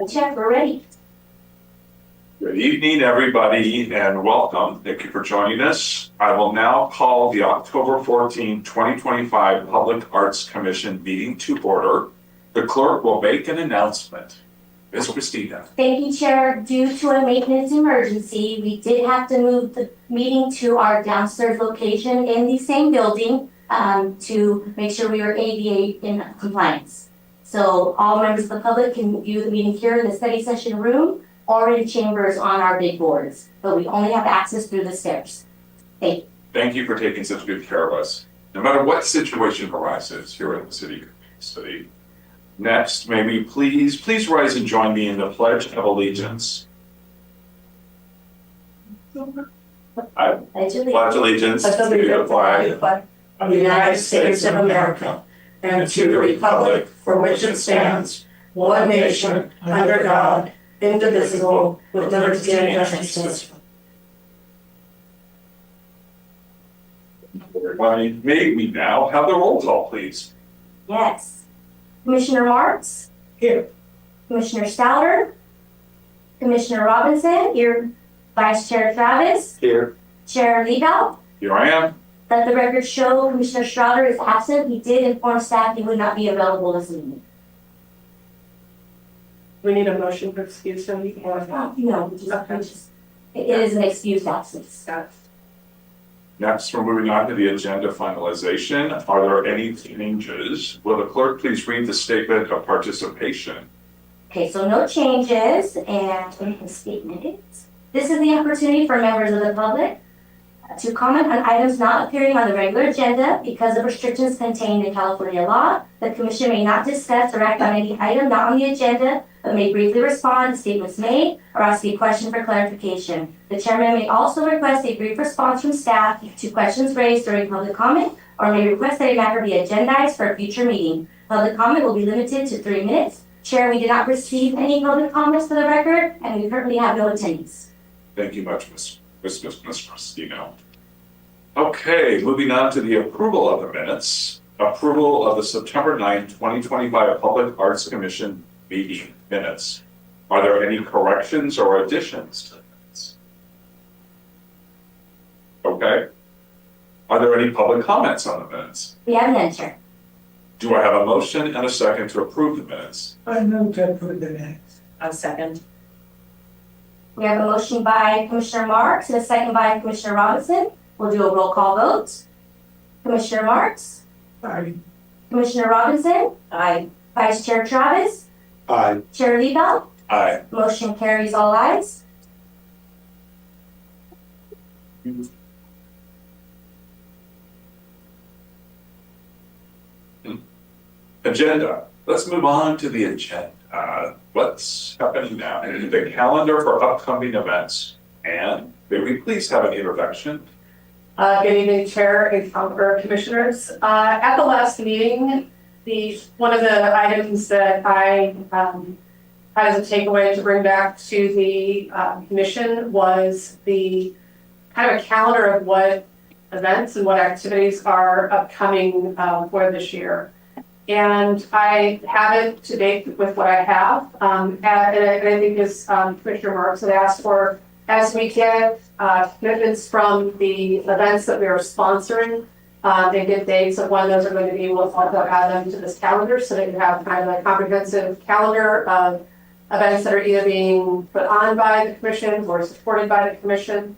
Jeff, we're ready. Good evening, everybody, and welcome. Thank you for joining us. I will now call the October 14, 2025 Public Arts Commission meeting to order. The clerk will make an announcement. Ms. Christina. Thank you, Chair. Due to a maintenance emergency, we did have to move the meeting to our downstairs location in the same building to make sure we were ADA in compliance. So all members of the public can view the meeting here in the study session room or in chambers on our big boards, but we only have access through the stairs. Thank you. Thank you for taking such good care of us. No matter what situation arises here at the city. Next, may we please rise and join me in the Pledge of Allegiance. I pledge allegiance to the flag of the United States of America and to the republic for which it stands, one nation, under God, indivisible, with liberty and justice. May we now have the roll call, please? Yes. Commissioner Marks? Here. Commissioner Stouter? Commissioner Robinson? Here. Vice Chair Travis? Here. Chair Liebelt? Here I am. Let the record show Commissioner Strouder is absent. He did inform staff he would not be available this evening. We need a motion for excuse him or No, it is an excused absence. Next, we're moving on to the agenda finalization. Are there any changes? Will the clerk please read the statement of participation? Okay, so no changes, and the statement is, this is the opportunity for members of the public to comment on items not appearing on the regular agenda because of restrictions contained in California law. The commission may not discuss or act on any item not on the agenda, but may briefly respond to statements made or ask a question for clarification. The chairman may also request a brief response from staff to questions raised during public comment, or may request that a matter be agendized for a future meeting. Public comment will be limited to 3 minutes. Chair, we did not receive any public comments for the record, and we currently have no attendees. Thank you much, Ms. Christina. Okay, moving on to the approval of the minutes. Approval of the September 9, 2025 Public Arts Commission meeting minutes. Are there any corrections or additions to the minutes? Okay. Are there any public comments on the minutes? We have none, Chair. Do I have a motion and a second to approve the minutes? I move to approve the minutes. I'll second. We have a motion by Commissioner Marks and a second by Commissioner Robinson. We'll do a roll call vote. Commissioner Marks? Aye. Commissioner Robinson? Aye. Vice Chair Travis? Aye. Chair Liebelt? Aye. Motion carries all ayes. Agenda. Let's move on to the agenda. What's happening now? The calendar for upcoming events. And may we please have an introduction? Good evening, Chair and Commissioners. At the last meeting, one of the items that I had as a takeaway to bring back to the Commission was the kind of a calendar of what events and what activities are upcoming for this year. And I have it to date with what I have. And I think as Commissioner Marks had asked for, as we get commitments from the events that we are sponsoring, they get dates of when those are going to be. We'll also add them to this calendar so that you have kind of a comprehensive calendar of events that are either being put on by the commission or supported by the commission.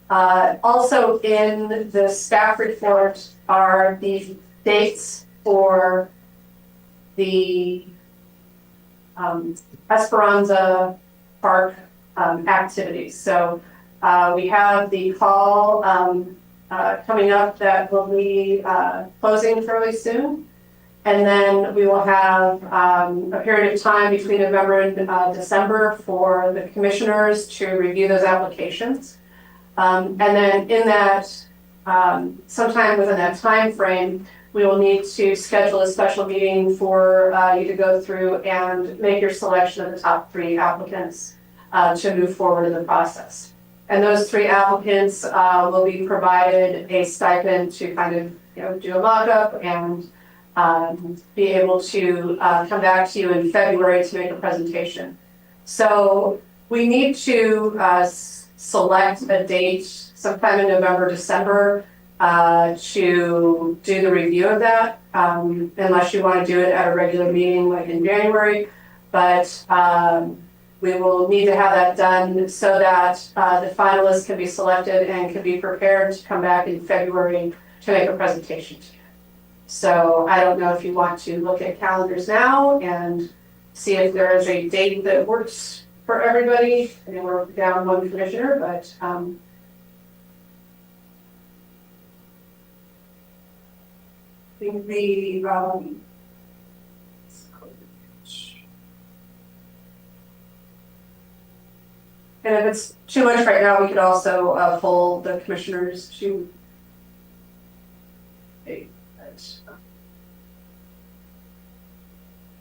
Also in the staff report are the dates for the Esperanza Park activities. So we have the fall coming up that will be closing fairly soon. And then we will have a period of time between November and December for the commissioners to review those applications. And then in that, sometime within that time frame, we will need to schedule a special meeting for you to go through and make your selection of the top 3 applicants to move forward in the process. And those 3 applicants will be provided a stipend to kind of do a mock-up and be able to come back to you in February to make a presentation. So we need to select a date sometime in November, December to do the review of that, unless you want to do it at a regular meeting like in January. But we will need to have that done so that the finalists can be selected and can be prepared to come back in February to make a presentation to you. So I don't know if you want to look at calendars now and see if there is a date that works for everybody. I mean, we're down one commissioner, but I think and if it's too much right now, we could also pull the commissioners to a.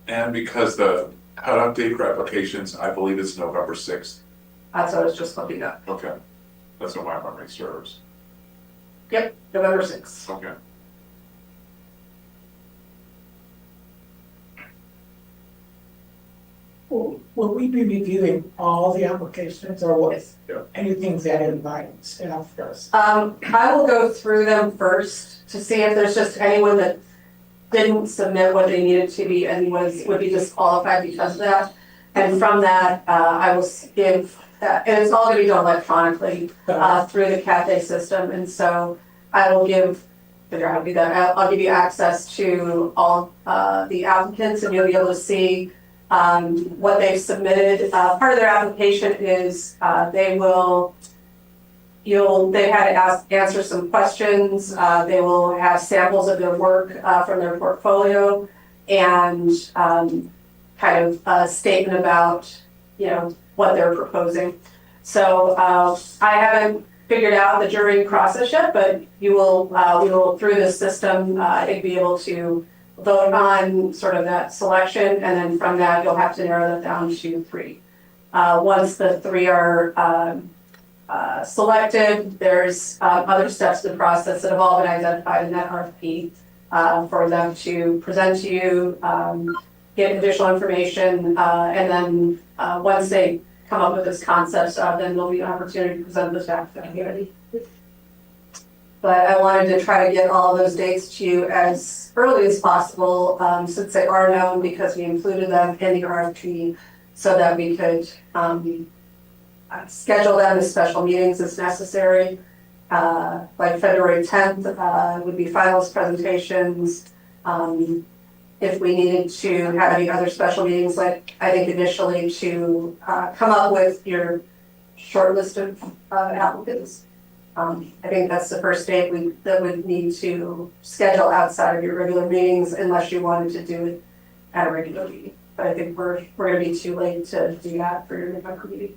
And because the cutoff date for applications, I believe it's November 6th. That's what I was just looking at. Okay. That's what my memory serves. Yep, November 6th. Okay. Will we be reviewing all the applications or what? Yes. Anything that invites staff first? I will go through them first to see if there's just anyone that didn't submit what they needed to be and would be disqualified because of that. And from that, I will give, and it's all gonna be done electronically through the CAFE system. And so I will figure out how to do that. I'll give you access to all the applicants and you'll be able to see what they've submitted. Part of their application is they had to answer some questions. They will have samples of their work from their portfolio and kind of a statement about, what they're proposing. So I haven't figured out the jury process yet, but we will through this system, be able to vote on sort of that selection, and then from that, you'll have to narrow that down to 3. Once the 3 are selected, there's other steps in the process that have all been identified in that RFP for them to present to you, get additional information, and then once they come up with this concept, then there'll be an opportunity to present this back to the community. But I wanted to try to get all of those dates to you as early as possible, since they are known because we included them in the RFP so that we could schedule them as special meetings as necessary. Like February 10th would be finals presentations. If we needed to have any other special meetings, like I think initially to come up with your short list of applicants. I think that's the first date that would need to schedule outside of your regular meetings unless you wanted to do it at a regular meeting. But I think we're gonna be too late to do that for your November meeting.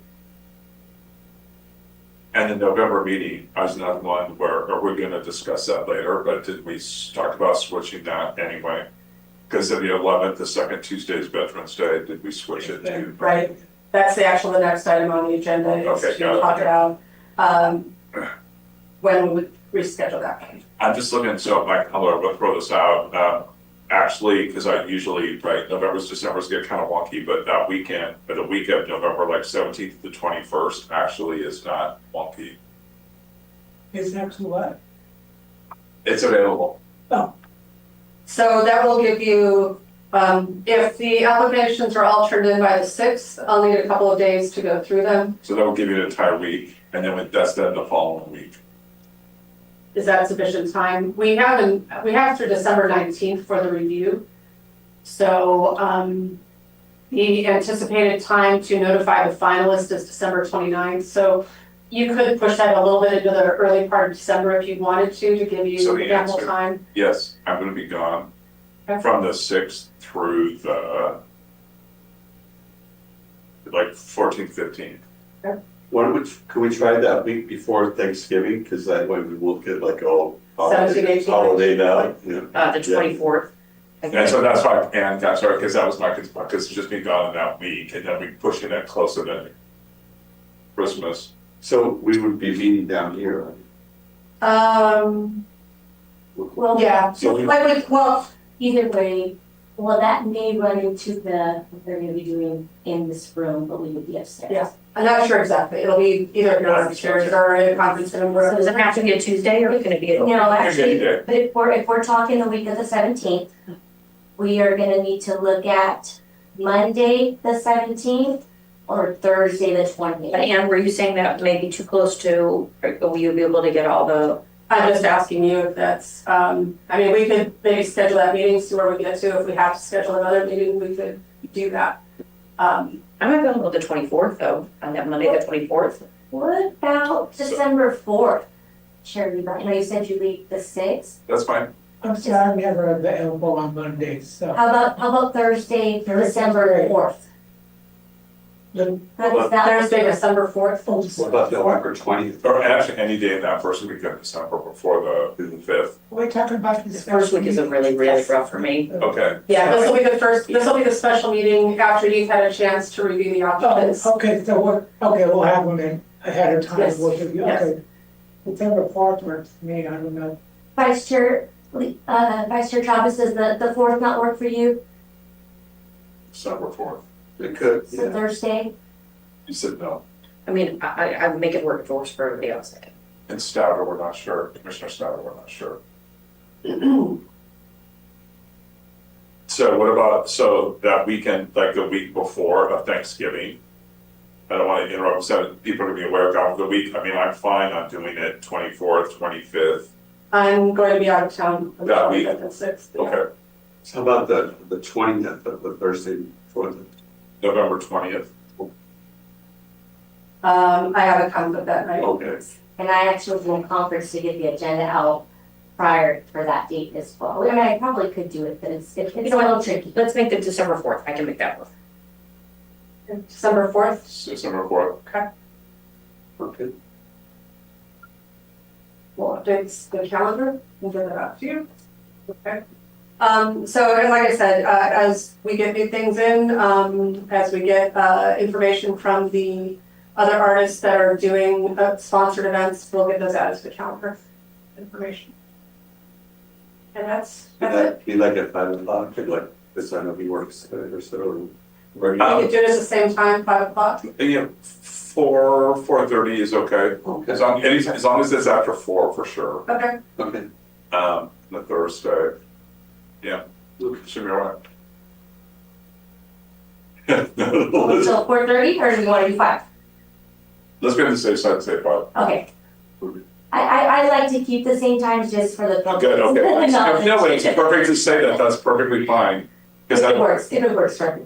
And the November meeting, I was not one where, or we're gonna discuss that later, but did we talk about switching that anyway? Because of the 11th, the second Tuesday is Veterans Day, did we switch it to? Right, that's the next item on the agenda is Okay, to got it. talk about when we would reschedule that meeting. I'm just looking, so my calendar, we'll throw this out. Actually, because I usually, November's, December's get kind of wonky, but that weekend, or the week of November, like 17th to 21st, actually is not wonky. Is that too what? It's available. So that will give you, if the applications are all turned in by the 6th, I'll need a couple of days to go through them. So that will give you an entire week, and then that's then the following week. Is that sufficient time? We have through December 19th for the review. So the anticipated time to notify the finalist is December 29th. So you could push that a little bit into the early part of December if you wanted to give So you the ample answer- time. Yes, I'm gonna be gone Okay. from the 6th through the 14th, 15th. Could we try that week before Thanksgiving, cause that way we won't get like all 17, 18. holiday now, The 24th. And so that's why, and I'm sorry, because that was my concern, because it's just me gone in that week, and then we pushing it closer to Christmas. So we would be meeting down here, Well, Yeah. So we- either way, Well, that may run into what they're gonna be doing in this room, but we would be upstairs. Yeah. I'm not sure exactly. It'll be either here upstairs or in a conference room. So does it have to be a Tuesday or can it be? No, actually, Yeah. but if we're talking the week of the 17th, we are gonna need to look at Monday, the 17th, or Thursday, the 20th. Anne, were you saying that may be too close to, or will you be able to get all the? I'm just asking you if that's, I mean, we could maybe schedule that meeting, see where we get to. If we have to schedule another meeting, we could do that. I'm available the 24th though, on that Monday, the 24th. What about December 4th? Sherry, I know you said you leave the 6th. That's fine. I'm sorry, I'm never available on Mondays, so. How about Thursday, December 4th? How does that Thursday, work? December 4th. What about November 20th? Or actually, any day in that first week of December before the 5th. We're talking about The this. first week is a really rough for me. Okay, Yeah, this will be the special meeting after you've had a chance to review the options. Oh, okay, so we'll have them in ahead of time, Yes, we'll give you, yes. okay. December 4th works for me, I don't know. Vice Chair Travis, does the 4th not work for you? December 4th. It could, It's a yeah. Thursday? You said no. I mean, I make it work for everybody else. I think. And Stouter, we're not sure. Commissioner Stouter, we're not sure. So what about, so that weekend, like the week before of Thanksgiving? I don't want to interrupt, so people are gonna be aware of the week. I mean, I'm fine on doing it 24th, 25th. I'm going to be out of town on the That week. 25th and 6th. yeah. Okay, How about the 20th, the Thursday before the, November 20th. I have a conflict that night. okay. And I actually was in conference to get the agenda out prior for that date as well. I mean, I probably could do it, but it's a little tricky. Let's make the December 4th. I can make that work. December 4th. December 4th. Okay. We'll update the calendar, we'll get that out to you. Okay. So, and like I said, as we get new things in, as we get, information from the other artists that are doing sponsored events, we'll get those out as the calendar information. And that's it. Be like at 5 o'clock, like, this I know he works or so. Or, We could do it at the same time, 5 o'clock. Yeah, 4:30 is okay. okay, As long as it's after 4 for sure. Okay. okay. The Thursday. Yeah, should be all right. So 4:30 or do you want to do 5? Let's be on the safe side and say 5. Okay. I like to keep the same times just for the public. Good, okay. No, No, it's perfect to say that, that's perfectly fine. Because If it that, works, if it works for me.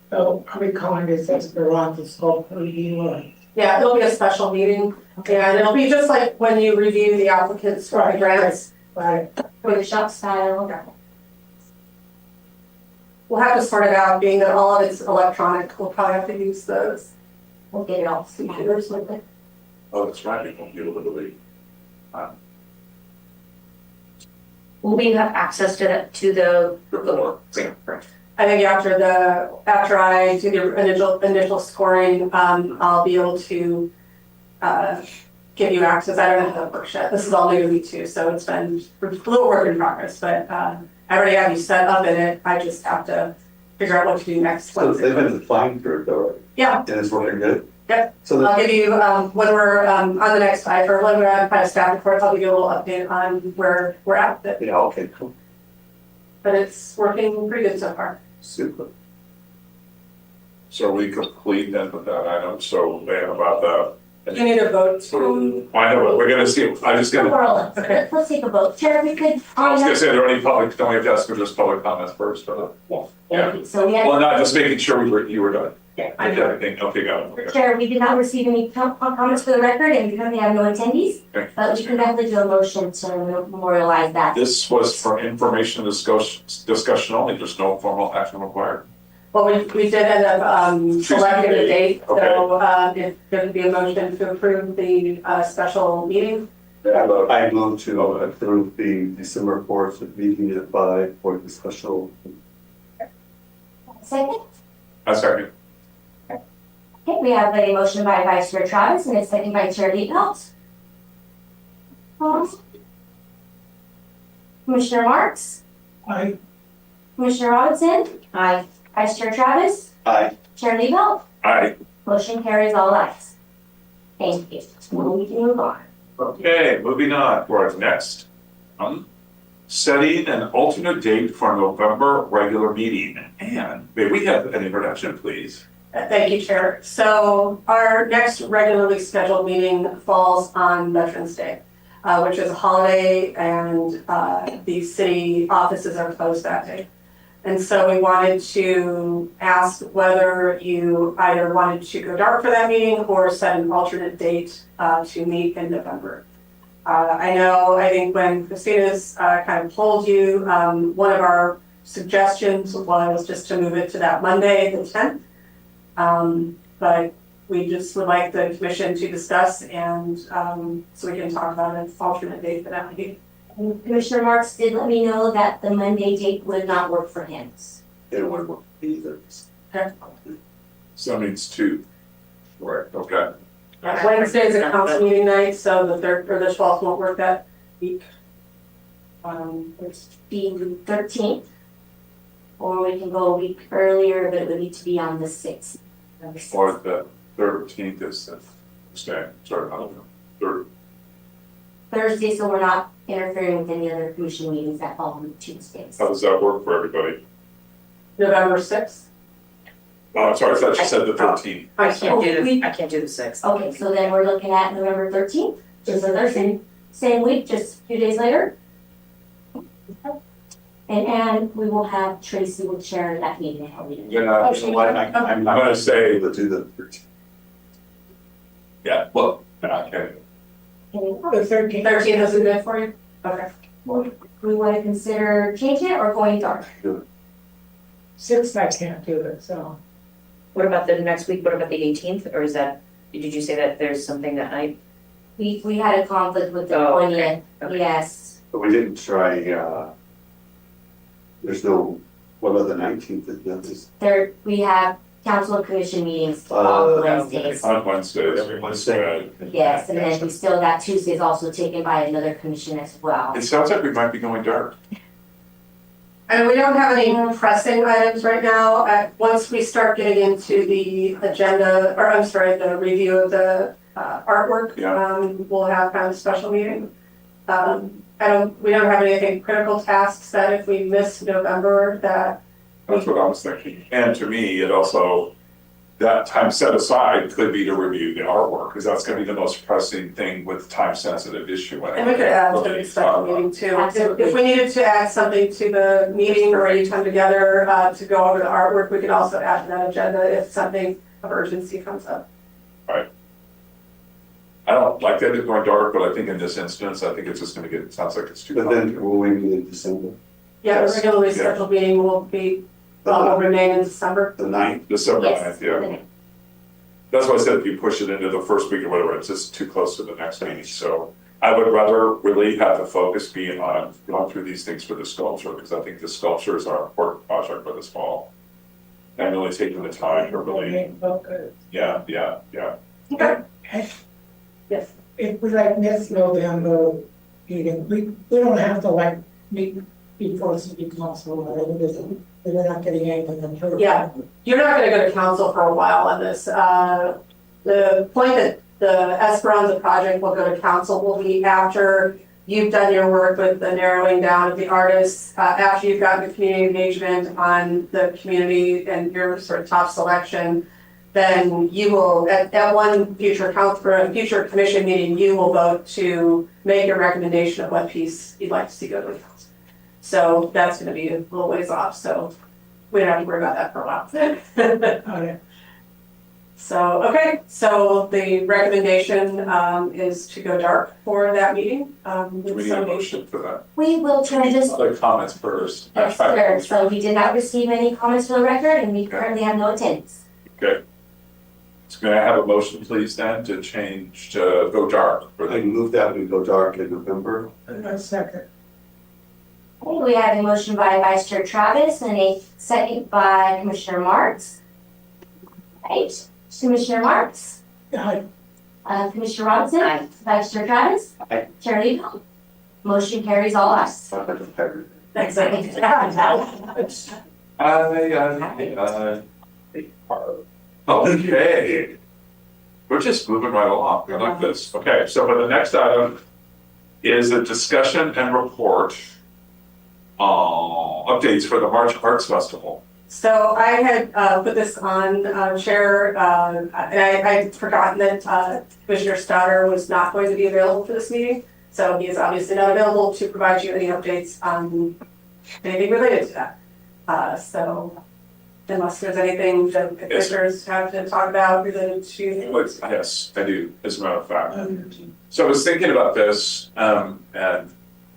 So are we calling this Esperanto School review or? Yeah, it'll be a special meeting, and it'll be just like when you review the applicants for the grants. Right, For the shop style. We'll have to sort it out, being that all of it's electronic, we'll probably have to use those. We'll get it all computers with it. oh, that's right, we won't be able to leave. Will we have access to the? Before. Correct. I think after I do the initial scoring, I'll be able to, give you access. I don't know how that works yet. This is all new to me too, so it's been a little work in progress, but, I already have you set up in it. I just have to figure out what to do next. So they've been applying for it though, right? Yeah, And it's working good? Yep. So I'll the, give you, when we're, on the next slide, or when we're on kind of staff report, I'll give you a little update on where we're at with it. yeah, okay, cool, But it's working pretty good so far. super. So we complete then with that item, so then about the, You need a vote to, I know, but we're gonna see, I just gonna, Okay. Let's take a vote. Chair, we could. I was gonna say, are there any public, don't we have to ask for just public comments first, or? Yeah, So we had. well, not just making sure you were done. yeah, I I did know. everything, okay, got it, okay. Chair, we did not receive any comments for the record, and we currently have no attendees, Okay. but we can definitely do a motion to memorialize that. This was for information discussion only, there's no formal action required. Well, we did end up, selecting a date, so, Okay. if there would be a motion to approve the, special meeting. I move to approve the December 4th meeting at 5 for the special. Second? I second. Okay, we have a motion by Vice Chair Travis and a second by Chair Lee Pelt. Commissioner Marks? I, Commissioner Robinson? Aye. Vice Chair Travis? Aye. Chair Lebo? Aye. Motion carries all ayes. Thank you. We can move on. Okay, moving on to our next one. Setting an alternate date for November regular meeting. And may we have an introduction, please? Thank you, Chair. So our next regularly scheduled meeting falls on Veterans Day, which is a holiday, and the city offices are closed that day. And so we wanted to ask whether you either wanted to go dark for that meeting or set an alternate date to meet in November. I think when Christina's kind of told you, one of our suggestions was just to move it to that Monday, the 10th. But we just would like the commission to discuss and so we can talk about an alternate date for that meeting. And Commissioner Marks did let me know that the Monday date would not work for him. It wouldn't work either. So that means two. Right, okay. Wednesday is a council meeting night, so the 3rd or the 12th won't work that week. It's be the 13th. Or we can go a week earlier, but it would need to be on the 6th. Or the 13th is the Thursday, sorry, not the 3rd. Thursday, so we're not interfering with any other commission meetings that fall on Tuesdays. How does that work for everybody? November 6th. Oh, I'm sorry, I thought you said the 13th. I can't do the 6th. Okay, so then we're looking at November 13th, which is a Thursday, same week, just a few days later. And we will have Tracy will chair that meeting. Then I'm gonna say, We'll do the 13th. yeah, well, okay. the 13th. 13th isn't good for you? Okay. We want to consider changing it or going dark? 6th I can't do it, so. What about the next week? What about the 18th? Or is that, did you say that there's something that night? We had a conflict with the Oh, 20th, okay, okay. yes. But we didn't try, there's no, what about the 19th? There, we have council and commission meetings on Wednesdays. On Wednesdays. Wednesday. Yes, and then we still got Tuesdays also taken by another commission as well. It sounds like we might be going dark. And we don't have any pressing items right now. Once we start getting into the agenda, or I'm sorry, the review of the artwork, we'll have kind of a special meeting. We don't have anything critical tasks that if we miss November that. That's what I was thinking. And to me, it also, that time set aside could be to review the artwork, because that's gonna be the most pressing thing with time-sensitive issue. And we could add to the special meeting too. Absolutely. If we needed to add something to the meeting or any time together to go over the artwork, we could also add to that agenda if something of urgency comes up. I don't like that it's going dark, but I think in this instance, I think it's just gonna get, it sounds like it's too. But then will we meet in December? Yeah, the Yes. regularly Yeah. scheduled meeting will remain in December. The 9th? December Yes. 9th, yeah. That's why I said if you push it into the first week or whatever, it's just too close to the next meeting. So I would rather really have the focus be on going through these things for the sculpture, because I think the sculpture is our important project for this fall. And really taking the time to really, Okay. yeah. Okay. And Yes. if we like miss November meeting, we don't have to like meet before city council, or anything. We're not getting anything approved. Yeah. You're not gonna go to council for a while on this. The point that the Esperanza project will go to council will be after you've done your work with the narrowing down of the artists, after you've gotten the community engagement on the community and your sort of top selection, then you will, at one future future commission meeting, you will vote to make your recommendation of what piece you'd like to see go to the council. So that's gonna be a little ways off, so we don't have to worry about that for a while. Okay. So, okay, so the recommendation is to go dark for that meeting. Do we need a motion for that? We will try this. Other comments first. Yes, sir. So we did not receive any comments for the record, and we currently have no attendance. Okay. So can I have a motion, please, then, to change, to go dark for I the, move that we go dark in November. A second. Okay, we have a motion by Vice Chair Travis and a second by Commissioner Marks. Right, Commissioner Marks, Aye. Commissioner Robinson. Aye. Vice Chair Travis. Aye. Chair Lebo. Motion carries all ayes. Thanks. Okay. We're just moving right along. I like this. Okay, so for the next item is a discussion and report updates for the March Arts Festival. So I had put this on Chair, and I'd forgotten that Commissioner Stoddard was not going to be available for this meeting. So he is obviously not available to provide you any updates on anything related to that. So unless there's anything that the commissioners have to talk about related to. Yes, I do, as a matter of fact. So I was thinking about this, and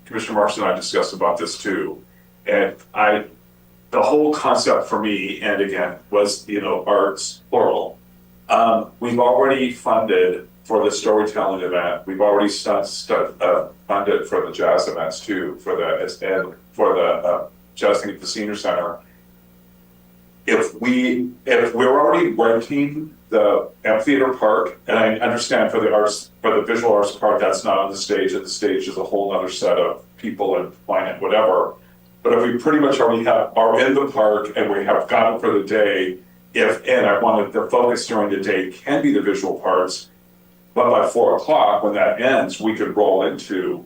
Commissioner Marks and I discussed about this too. And the whole concept for me, and again, was, arts, plural. We've already funded for the storytelling event. We've already funded for the jazz events too, for the Jazz Thing at the Senior Center. If we're already renting the amphitheater park, and I understand for the visual arts part, that's not on the stage, and the stage is a whole other set of people and planet, whatever. But if we pretty much already are in the park and we have gone for the day, and I wanted the focus during the day can be the visual parts, but by 4 o'clock, when that ends, we could roll into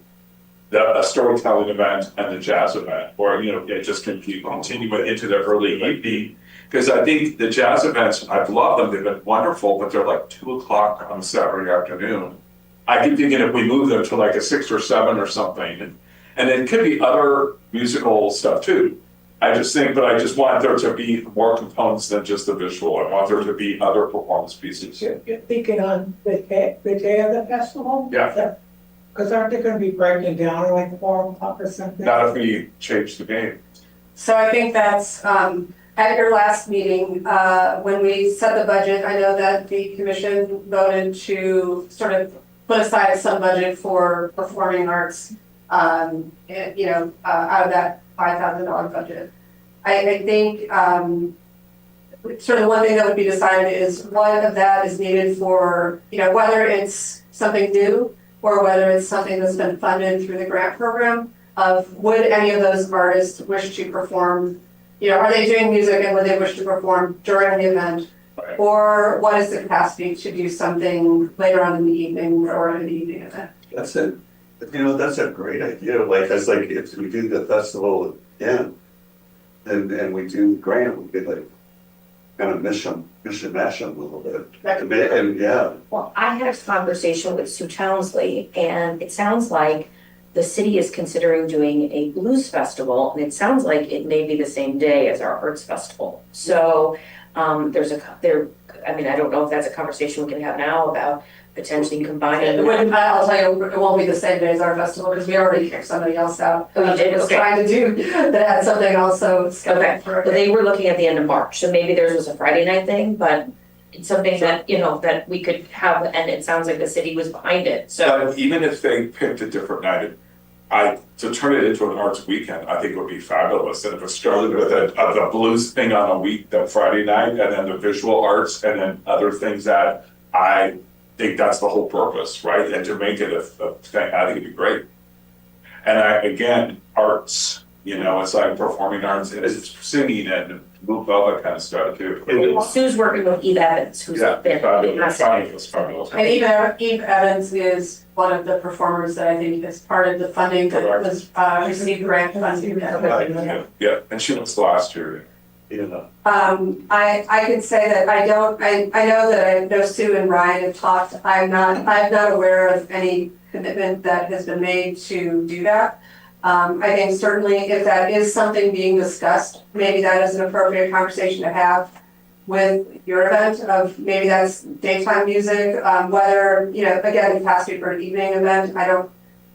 a storytelling event and the jazz event, or, it just can keep continuing into the early evening. Because I think the jazz events, I've loved them, they've been wonderful, but they're like 2 o'clock on Saturday afternoon. I keep thinking if we move them to like a 6 or 7 or something, and it could be other musical stuff too. I just want there to be more components than just the visual. I want there to be other performance pieces. You're thinking on the day of the festival? Yeah. Because aren't they gonna be breaking down at like 4 o'clock or something? Not if we change the game. So I think that's, at your last meeting, when we set the budget, I know that the commission voted to sort of put aside some budget for performing arts, out of that $5,000 budget. I think, sort of the one thing that would be decided is what of that is needed for, whether it's something new or whether it's something that's been funded through the grant program, of would any of those artists wish to perform, are they doing music and would they wish to perform during the event? Right. Or what is the capacity to do something later on in the evening or in the evening event? That's it. That's a great idea. It's like if we do the festival again, and we do the grant, we could like kind of mash them a little bit. And yeah. Well, I had a conversation with Sue Townsley, and it sounds like the city is considering doing a blues festival, and it sounds like it may be the same day as our arts festival. So I don't know if that's a conversation we can have now about potentially combining. I'll tell you, it won't be the same day as our festival because we already kicked somebody else out. Oh, you did? Was Okay. trying to do that had something also scheduled Okay, for. but they were looking at the end of March, so maybe theirs was a Friday night thing, but it's something that, that we could have, and it sounds like the city was behind it, so. But even if they picked a different night, to turn it into an arts weekend, I think it would be fabulous. And if it started with the blues thing on the Friday night, and then the visual arts, and then other things that I think that's the whole purpose, right? And to make it a thing, I think it'd be great. And again, arts, it's like performing arts, and it's singing and all that kind of stuff too. Sue's working with Eve Evans, who's Yeah, been. fabulous. And Eve Evans is one of the performers that I think is part of the funding that was received grant funding. Yeah, and she was last year. I can say that I know that I know Sue and Ryan have talked. I'm not aware of any commitment that has been made to do that. I think certainly if that is something being discussed, maybe that is an appropriate conversation to have with your event of maybe that's daytime music, whether, again, capacity for an evening event. I don't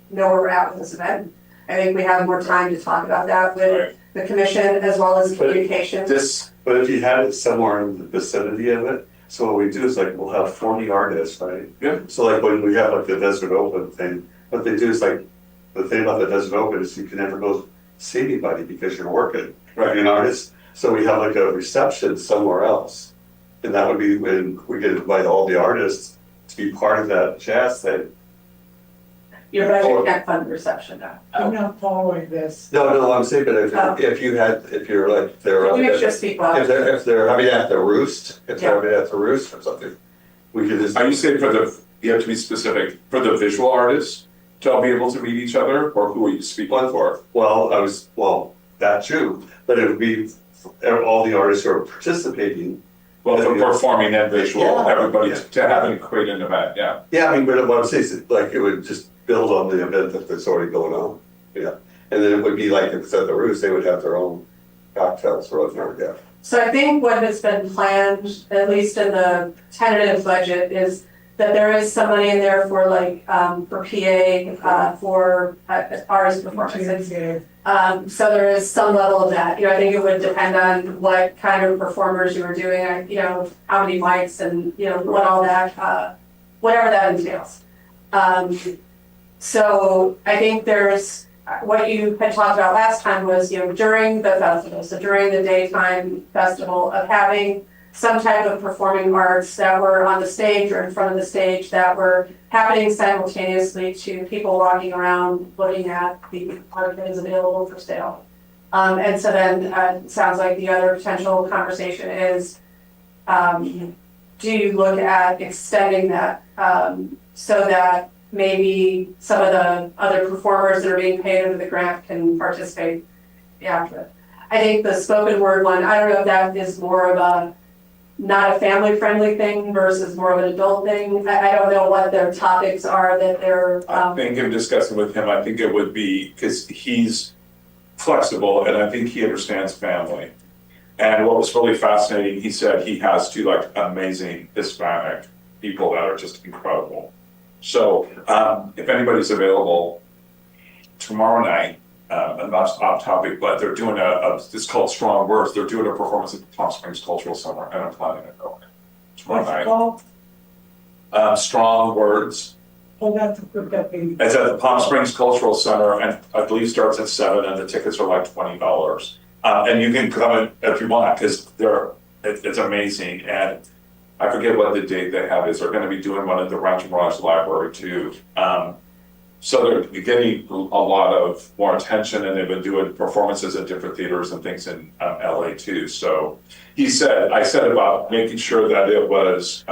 know where we're at with this event. I think we have more time to talk about that with the commission as well as communications. But if you had it somewhere in the vicinity of it, so what we do is like, we'll have 40 artists, right? Yeah. So like when we have like the Desert Open thing, what they do is like, the thing about the Desert Open is you can never go see anybody because you're working, right? You're an artist. So we have like a reception somewhere else. And that would be when we could invite all the artists to be part of that jazz thing. your budget can't fund the reception now. I'm not following this. No, I'm saying, but Oh. if you're like, they're. You just speak If loud. they're having it at the roost, if they're Yeah. having it at the roost or something, we could just. Are you saying you have to be specific, for the visual artists to be able to meet each other, or who are you speaking for? Well, that too, but it would be all the artists who are participating. Well, for performing and visual, Yeah. everybody Yeah. to have and create an event, yeah. Yeah, I mean, but what I'm saying is, like, it would just build on the event that's already going on, yeah. And then it would be like, if it's at the roost, they would have their own cocktails or whatever, yeah. So I think what has been planned, at least in the tentative budget, is that there is some money in there for like, for PA, for artist performances. So there is some level of that, I think it would depend on what kind of performers you were doing, how many mics and, what all that, whatever that entails. So I think what you had talked about last time was, during the festival, so during the daytime festival, of having some type of performing arts that were on the stage or in front of the stage that were happening simultaneously to people walking around looking at the art that is available for sale. And so then it sounds like the other potential conversation is, do you look at extending that so that maybe some of the other performers that are being paid under the grant can participate after it? I think the spoken word one, I don't know if that is more of not a family-friendly thing versus more of an adult thing. I don't know what their topics are that they're. I think in discussing with him, I think it would be, because he's flexible and I think he understands family. And what was really fascinating, he said he has two like amazing Hispanic people that are just incredible. So if anybody's available tomorrow night, and that's off topic, but they're doing it's called Strong Words. They're doing a performance at the Palm Springs Cultural Center, and I'm planning to go tomorrow What's it night. called? Strong Words. Oh, that's a good deputy. It's at the Palm Springs Cultural Center, and I believe starts at 7, and the tickets are like $20. And you can come in if you want, because it's amazing. And I forget what the date they have is. They're going to be doing one at the Rancho Mirage Library too. So they're getting a lot of more attention, and they've been doing performances at different theaters and things in LA too. So I said about making sure that it was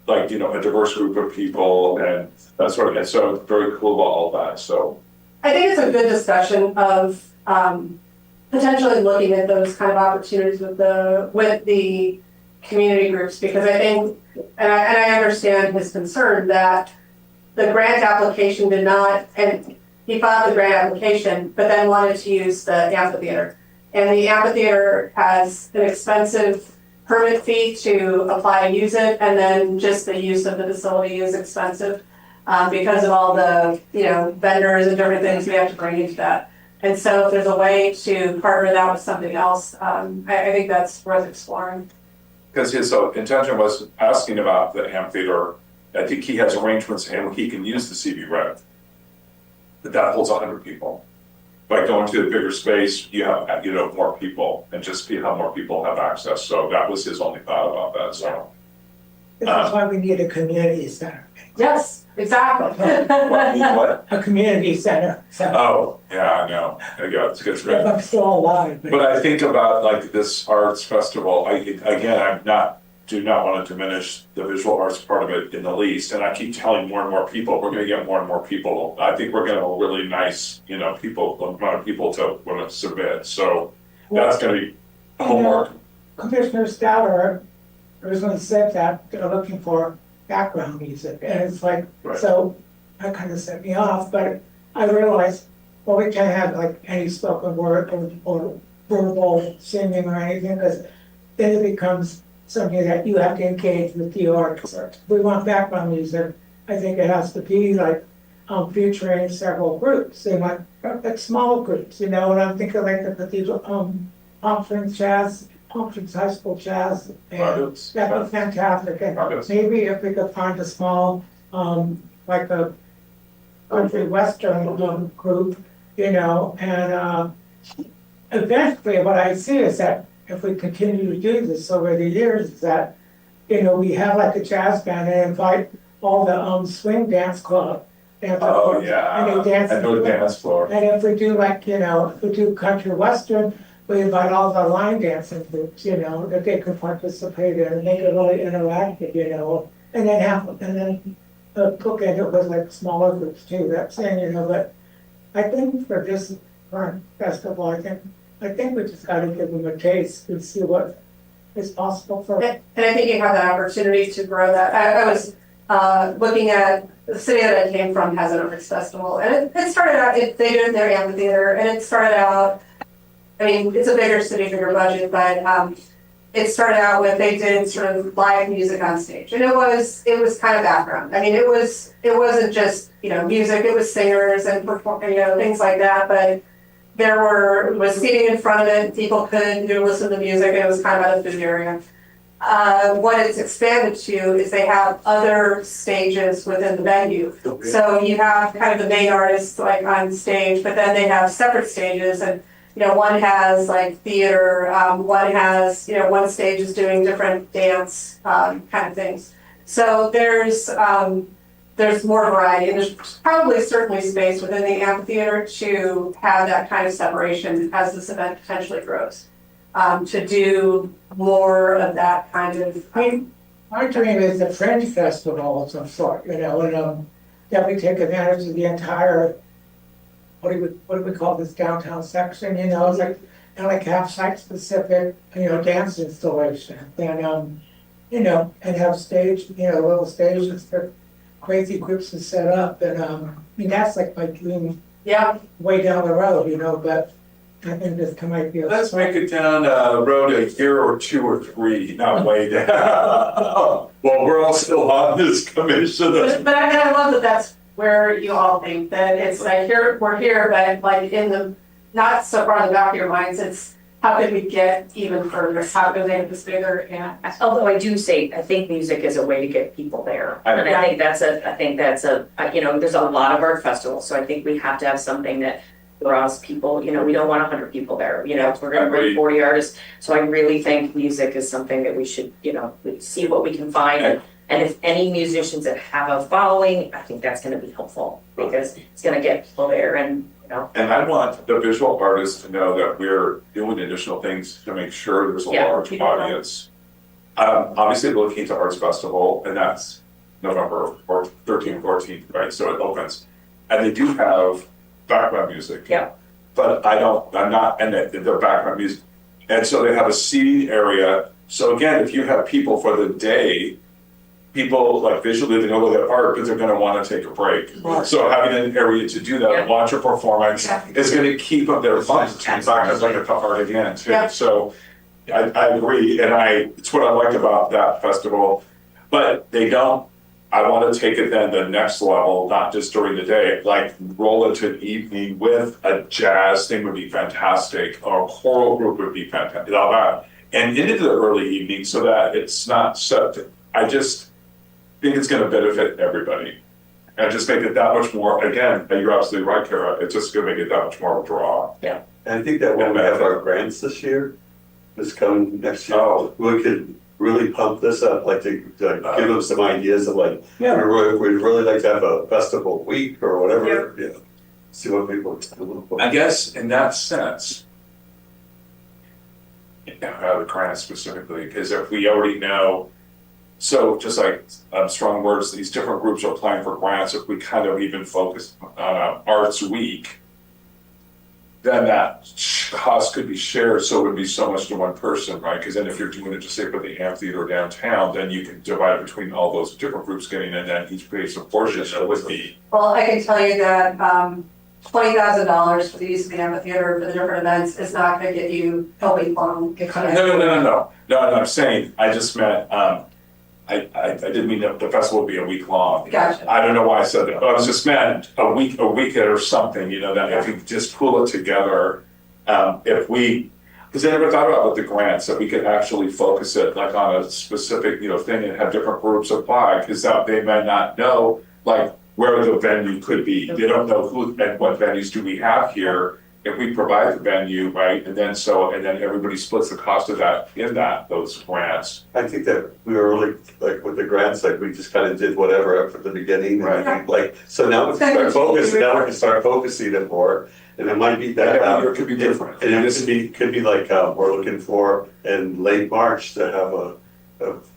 like, a diverse group of people and that sort of, and so very cool about all that, so. I think it's a good discussion of potentially looking at those kind of opportunities with the community groups, because I think, and I understand his concern that the grant application did not, and he filed the grant application, but then wanted to use the amphitheater. And the amphitheater has an expensive permit fee to apply and use it, and then just the use of the facility is expensive because of all the, vendors and different things we have to bring into that. And so if there's a way to partner that with something else, I think that's worth exploring. Because his intention was asking about the amphitheater. I think he has arrangements and he can use the CB Red. That holds 100 people. By going to a bigger space, you have, more people and just how more people have access. So that was his only thought about that, so. This is why we need a community center. Yes, exactly. What? A community center. Oh, yeah, I know. Yeah, it's good. If I'm still alive. But I think about like this arts festival, do not want to diminish the visual arts part of it in the least. And I keep telling more and more people, we're gonna get more and more people. I think we're gonna have a really nice, amount of people to want to submit. So that's gonna be homework. Commissioner Stouter originally said that they're looking for background music, and it's like, Right. so that kind of set me off, but I realized, well, we can't have like any spoken word or verbal singing or anything, because then it becomes something that you have to engage with the arts. If we want background music, I think it has to be like featuring several groups. They want like small groups, and I'm thinking like the Cathedral, Conference Jazz, Conference High School Jazz, and Fabulous. that'd be fantastic. And Fabulous. maybe if we could find a small, like a country western group, and eventually what I see is that if we continue to do this over the years, is that, we have like a jazz band and invite all the swing dance club dance Oh, floor. yeah. And they dance. I know the dance floor. And if we do like, if we do country western, we invite all the line dancing groups, that they can participate in and make it really interactive, and then bookend it with like smaller groups too, that's saying, but I think for this current festival, I think we just gotta give them a taste and see what is possible for. And I think you have that opportunity to grow that. I was looking at the city that I came from has an arts festival, and it started out, they do it in their amphitheater, and it started out, I mean, it's a bigger city, bigger budget, but it started out with, they did sort of live music on stage, and it was kind of background. I mean, it wasn't just, music, it was singers and things like that, but there was seating in front of it, people could listen to music, it was kind of out of the area. What it's expanded to is they have other stages within the venue. So you have kind of the main artists like on stage, but then they have separate stages, and one has like theater, one has, one stage is doing different dance kind of things. So there's more variety, and there's probably certainly space within the amphitheater to have that kind of separation as this event potentially grows. To do more of that kind of. Our dream is a fringe festival of some sort, and that we take advantage of the entire, what do we call this downtown section, it's like have site specific, dance installation, and and have stage, little stages for crazy groups to set up, and that's like my dream. Yeah. Way down the road, but I think this might be. Let's make it down the road a year or two or three, not way down. Well, we're all still on this commission. But I love that that's where you all think that it's like we're here, but like not so far in the back of your minds, it's how can we get even further? How can we make this bigger? And Although I do say, I think music is a way to get people there. And I think that's there's a lot of art festivals, so I think we have to have something that draws people, we don't want 100 people there, we're gonna bring 40 artists. So I really think music is something that we should, see what we can find. And if any musicians that have a following, I think that's gonna be helpful, because it's gonna get people there and, And I want the visual artists to know that we're doing additional things to make sure there's a large audience. Obviously, we're looking to Arts Festival, and that's November 13th, 14th, right? So it opens. And they do have background music. Yeah. But I'm not, and the background music. And so they have a seating area. So again, if you have people for the day, people like visually, they know that art, but they're gonna wanna take a break. Right. So having an area to do that, Yeah. watch a performance is gonna keep up their fun. In fact, I'd like a tough art again too. Yeah. So I agree, and it's what I like about that festival. But I wanna take it then the next level, not just during the day, like roll into an evening with a jazz thing would be fantastic, or a choral group would be fantastic, all that. And into the early evening so that it's not set, I just think it's gonna benefit everybody. And just make it that much more, again, and you're absolutely right, Kara, it's just gonna make it that much more of a draw. And I think that when we have our grants this year, this coming next year, we could really pump this up, like to give them some ideas of like, we'd really like to have a festival week or whatever, see what people look for. I guess in that sense, the grant specifically, because if we already know, so just like strong words, these different groups are applying for grants, if we kind of even focus on Arts Week, then that cost could be shared, so it would be so much to one person, right? Because then if you're doing it just say for the amphitheater downtown, then you can divide it between all those different groups getting in, and then each pays a portion, so it would be. well, I can tell you that $20,000 for the use of the amphitheater for the different events is not going to get you a week long. No, I'm saying, I just meant, I didn't mean that the festival would be a week long. Gotcha. I don't know why I said that, but I was just meant a week or something, that if we just pull it together, because I never thought about with the grants, that we could actually focus it like on a specific, thing and have different groups apply, because they may not know, like, where the venue could be. They don't know who and what venues do we have here, if we provide the venue, right, and then everybody splits the cost of that, those grants. I think that we were really, like, with the grants, like, we just kind of did whatever from the beginning. and I think, like, so now we can start focusing it more, and it might be that. Every year could be different. And it could be like, we're looking for in late March to have a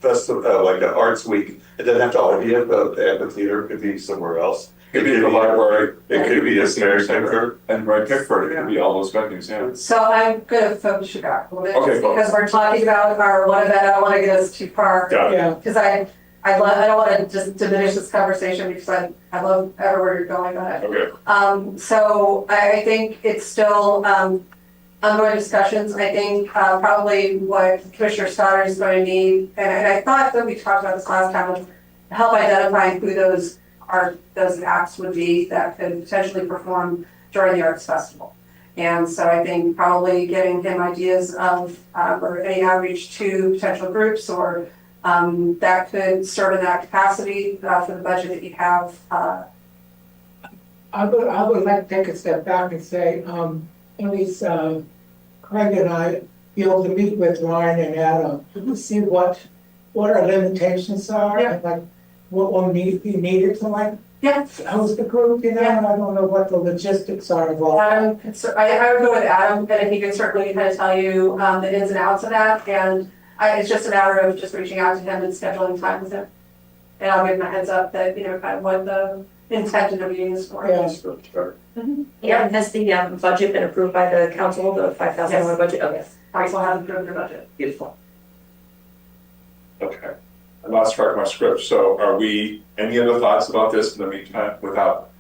festival, like an arts week. It doesn't have to all be at the amphitheater, it could be somewhere else. It could be the library, It could be a senior Mary Pickford. and right Pickford, it could be all those venues, yeah. So I'm gonna focus you back a little bit, Okay, just go. because we're talking about our one event, I don't wanna get us too far. Got it. Yeah, Because I don't wanna just diminish this conversation because I love everywhere you're going on it. Okay, So I think it's still, ongoing discussions. I think, probably what Commissioner Stoddard is going to need, and I thought that we talked about this last time, was help identifying who those acts would be that could potentially perform during the Arts Festival. And so I think probably getting him ideas of, or any outreach to potential groups or, that could serve in that capacity, for the budget that you have, I would like to take a step back and say, at least, Craig and I be able to meet with Ryan and Adam to see what our limitations are Yeah. and like what will be needed to like Yeah. host the group, you know, Yeah. and I don't know what the logistics are involved. Adam, I would go with Adam, and he can certainly kind of tell you, the ins and outs of that, and it's just a matter of just reaching out to him and scheduling time with him. And I'll give him a heads up that, kind of what the intent of the meeting is for. Yeah. Yeah, has the budget been approved by the council, the $5,000 budget? Oh, yes. Council has approved their budget. Beautiful. okay. I lost track of my script, so are we, any other thoughts about this in the meantime, without?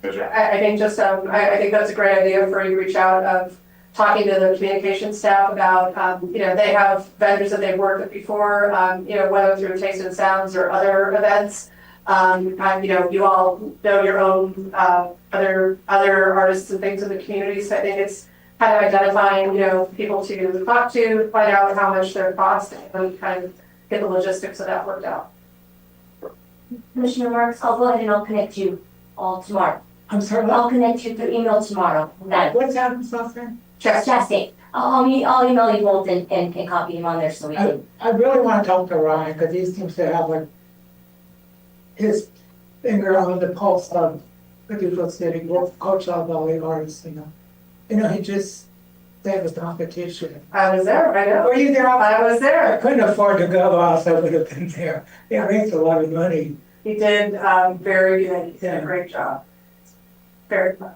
I think just, I think that's a great idea for you to reach out of talking to the communication staff about, they have vendors that they've worked with before, whether through Taste and Sounds or other events. You all know your own, other artists and things in the community, so I think it's kind of identifying, people to talk to, find out how much their cost, and kind of get the logistics of that worked out. Commissioner Marks, I'll go ahead and I'll connect you all tomorrow. I'm sorry, I'll connect you through email tomorrow. That, what's happening, something? Chastain. I'll email you both and copy him on there so we can. I really want to talk to Ryan, because he seems to have like his finger on the pulse of Cathedral City, Coachella Valley artists, he just saved the competition. I was there, I know. Were you there? I was I there. couldn't afford to go, else I would have been there. It raised a lot of money. He did, very good, he did a great job. Very fun.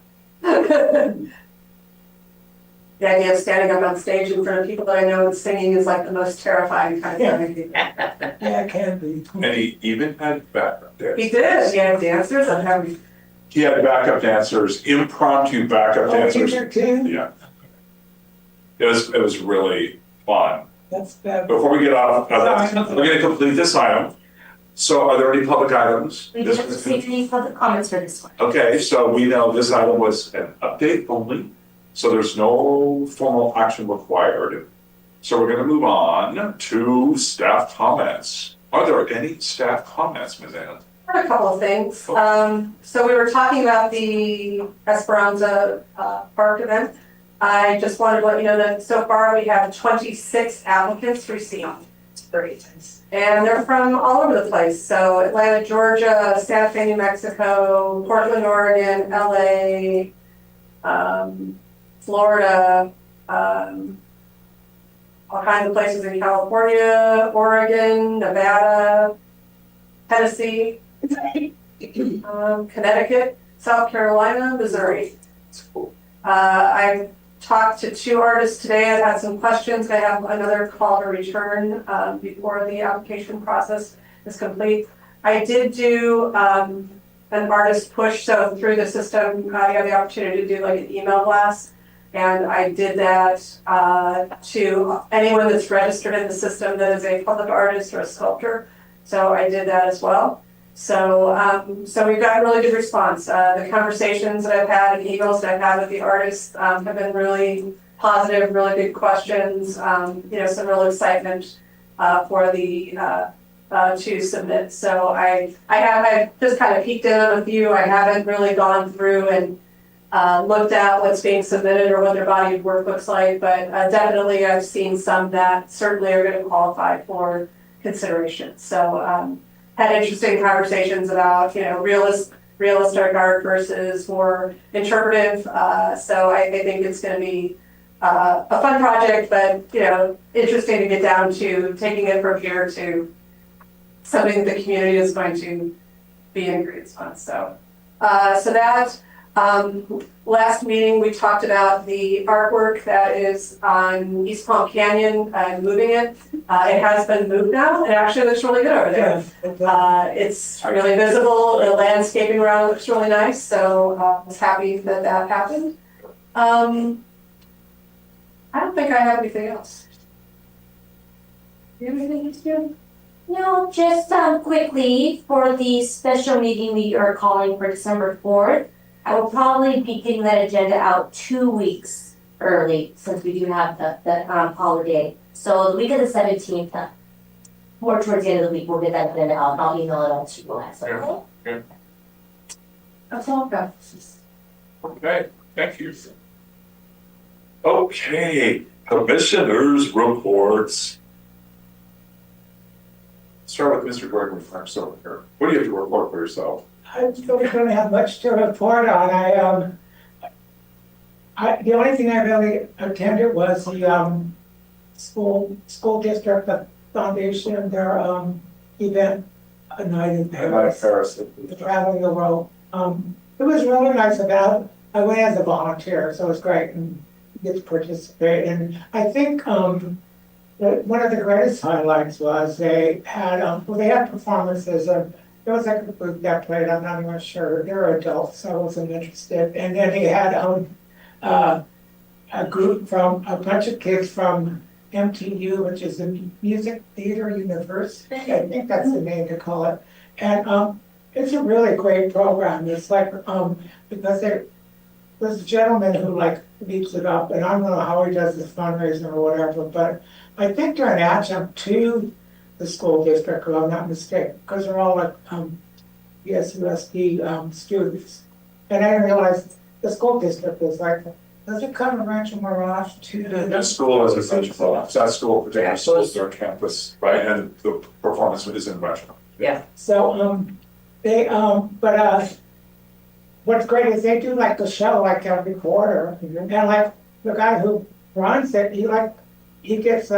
The idea of standing up on stage in front of people that I know and singing is like the most terrifying kind of thing. Yeah, it can be. And he even had backup dancers. He did, he had dancers and having, He had backup dancers, impromptu backup Oh, you dancers. there too? Yeah. It was really fun. That's bad. Before we get off, we're gonna complete this item. So are there any public items? We This didn't was- receive any public comments for this one. Okay, so we know this item was an update only, so there's no formal action required. So we're gonna move on to staff comments. Are there any staff comments, Ms. Ann? a couple of things. So we were talking about the Esperanza, Park event. I just wanted to let you know that so far we have 26 applicants received. Great. And they're from all over the place. So Atlanta, Georgia, Santa Fe, New Mexico, Portland, Oregon, LA, Florida, all kinds of places in California, Oregon, Nevada, Tennessee, Connecticut, South Carolina, Missouri. I've talked to 2 artists today. I've had some questions. I have another call to return before the application process is complete. I did do an artist push, so through the system, I have the opportunity to do like an email blast. And I did that to anyone that's registered in the system that is a public artist or a sculptor. So I did that as well. So we've got a really good response. The conversations that I've had and emails that I've had with the artists have been really positive, really good questions. Some real excitement for the to submit. So I've just kind of peeked in on a few. I haven't really gone through and looked at what's being submitted or what their body of work looks like, but definitely I've seen some that certainly are going to qualify for consideration. So had interesting conversations about, realistic art versus more interpretive. So I think it's going to be a fun project, but, interesting to get down to taking it from here to something the community is going to be in agreement on. So that, last meeting, we talked about the artwork that is on East Palm Canyon and moving it. It has been moved now. It actually looks really good over there. It's really visible. The landscaping around looks really nice. So I was happy that that happened. I don't think I have anything else. Do you have anything else, Jen? No, just quickly, for the special meeting we are calling for December 4th, I will probably be getting that agenda out 2 weeks early, since we do have the holiday. So the week of the 17th, more towards the end of the week, we'll get that agenda out, and I'll email it out to you guys, okay? That's all I've got. Okay, thank you. Okay, commissioners' reports. Start with Mr. Gregory first over here. What do you have to report for yourself? I really don't have much to report on. The only thing I really attended was the school district foundation, their event, a night in Paris, the traveling the world. It was really nice about. I went as a volunteer, so it was great and get to participate. And I think one of the greatest highlights was they had performances of. There was like a group that played, I'm not even sure, they're adults, so I wasn't interested. And then he had a group from, a bunch of kids from MTU, which is the Music Theater University, I think that's the name to call it. And it's a really great program. It's like, because there's a gentleman who like leads it up, and I don't know how he does this fundraising or whatever, but I think they're an adjunct to the school district, if I'm not mistaken, because they're all like USD students. And I didn't realize the school district is like, does it cover Rancho Mirage too? That school is essential. That school, particular schools, their campus, right, and the performance is in Rancho. So what's great is they do like a show like every quarter, and like the guy who runs it, he gets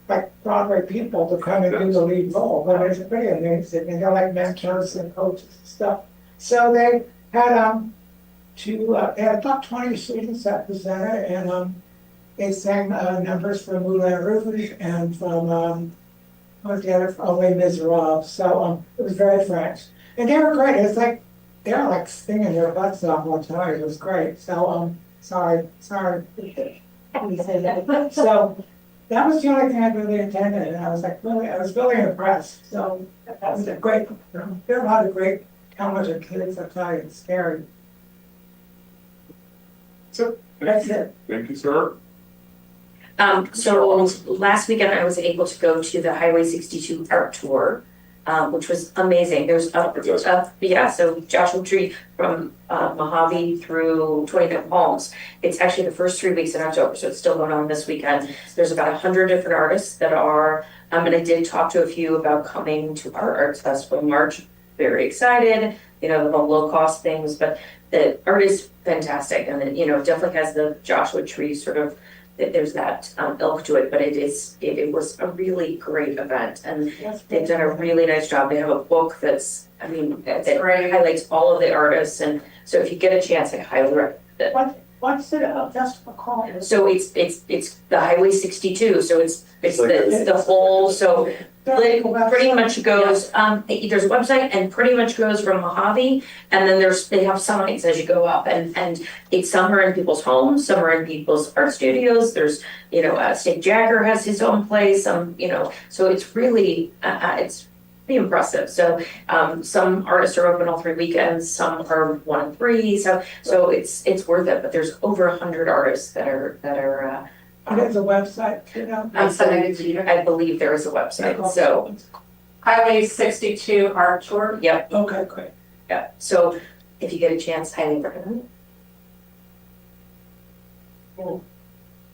like Broadway people to come and do the lead role, but it's pretty amazing, and they're like mentors and coaches and stuff. So they had they had about 20 students that presented, and they sang numbers from Moulin Rouge and from what's the other, Les Miserables. So it was very French, and they were great. It's like they were like singing their butts off all the time. It was great. So sorry. Let me say that. So. That was the only thing I really attended, and I was really impressed. So that was a great, there are a lot of great talented kids, I tell you, it's scary. So, That's it. thank you, sir. So last weekend I was able to go to the Highway 62 art tour, which was amazing. There's so Joshua Tree from Mojave through 25 Palms. It's actually the first 3 weeks in October, so it's still going on this weekend. There's about 100 different artists that are, and I did talk to a few about coming to our arts festival in March. Very excited, the low cost things, but the art is fantastic, and it definitely has the Joshua Tree sort of. There's that ilk to it, but it was a really great event, and they've done a really nice job. They have a book that highlights all of the artists, and so if you get a chance, I highly recommend it. What's the festival called? So it's the Highway 62, so it's the whole, so it pretty much goes, there's a website and pretty much goes from Mojave, and then they have signs as you go up, and it's some are in people's homes, some are in people's art studios. There's, State Jagger has his own place, so it's really, it's pretty impressive. So some artists are open all 3 weekends, some are 1 and 3, so it's worth it. But there's over 100 artists that are. There's a website, I'm sending it to you. I believe there is a website. So Highway 62 art tour. yep, Okay, great. yeah. So if you get a chance, highly recommend it.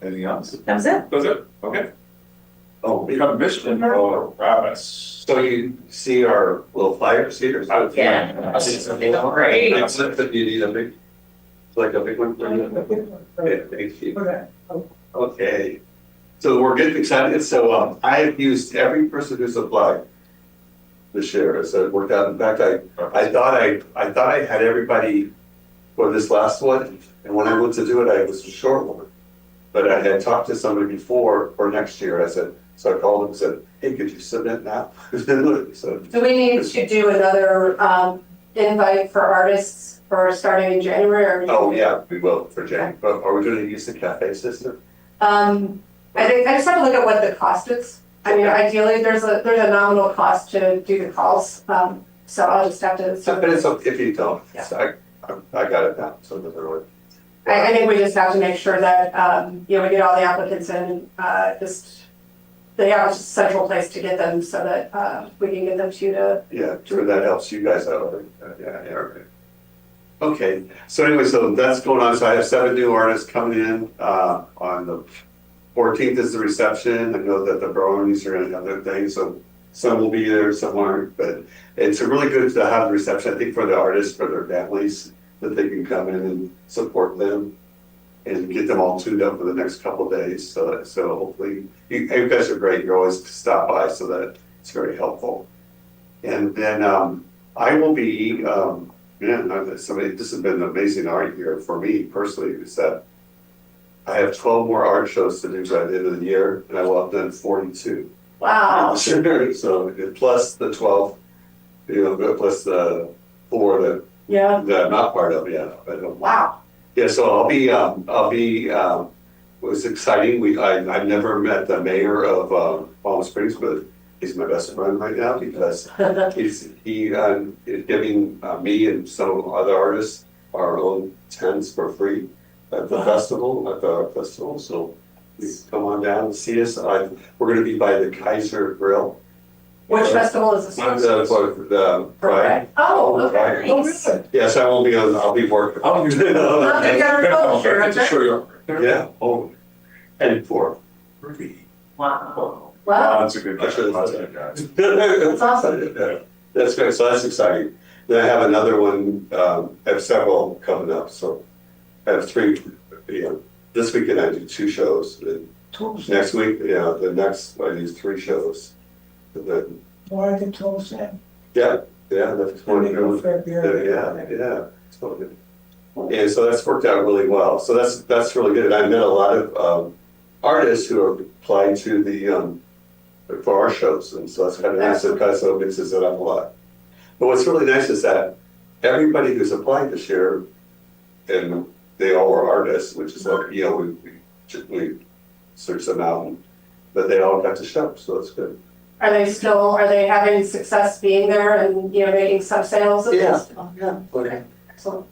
Anything else? That was it. That's it, okay. Oh, We have Commissioner Travis. so you see our little flyers here? Yeah. Great. That's it, but you need a big, like a big one? Yeah, thank you. Okay, so we're getting excited. So I have used every person who's applied this year. So it worked out. In fact, I thought I had everybody for this last one, and when I went to do it, I was a short one. But I had talked to somebody before for next year. I said, so I called them and said, hey, could you submit now? So Do we need to do another invite for artists for starting in January or? oh yeah, we will for January. But are we going to use the cafe system? I think, I just have to look at what the cost is. I mean, ideally, there's a nominal cost to do the calls, so I'll just have to. But it's okay if you don't. Yeah. So I got it now. So doesn't really. I think we just have to make sure that, you know, we get all the applicants in, just, they have a central place to get them so that, we can get them to you to. Yeah, sure, that helps you guys out. Yeah, okay. Okay, so anyway, so that's going on. So I have 7 new artists coming in, on the 14th is the reception. I know that the brownies are gonna have their thing, so some will be there, some aren't, but it's really good to have the reception, I think, for the artists, for their families, that they can come in and support them and get them all tuned up for the next couple of days. So hopefully, you guys are great. You always stop by, so that it's very helpful. And then I will be, this has been an amazing art year for me personally, is that I have 12 more art shows to do by the end of the year, and I will have done 42. Wow. So plus the 12, plus the 4 that Yeah, I'm not part of yet. I don't. wow. Yeah, so I'll be, it was exciting. I've never met the mayor of Palm Springs, but he's my best friend right now because he's giving me and some other artists our own tents for free at the festival, at the art festival. So you come on down and see us. We're gonna be by the Kaiser Grill. Which festival is this? The Pride. Oh, okay. Oh, Nice. really? Yes, I won't be I'll be working. Oh, you did. Okay, got a culture, Good to okay. show you. Yeah, and for free. Wow. Wow. That's a good guy. That's a good guy. That's awesome. That's great, so that's exciting. Then I have another one, I have several coming up, so I have 3, this weekend I do 2 shows. And next week, the next, I do 3 shows. And then, Why the toll set? yeah, that's one. Yeah. It's really good. And so that's worked out really well. So that's really good. And I met a lot of artists who are applying to the for our shows, and so that's kind of nice. It kind of mixes it up a lot. But what's really nice is that everybody who's applying this year, and they all are artists, which is like we search them out, but they all got to show, so that's good. Are they having success being there and, making some sales? Yeah. Yeah. Okay. Excellent.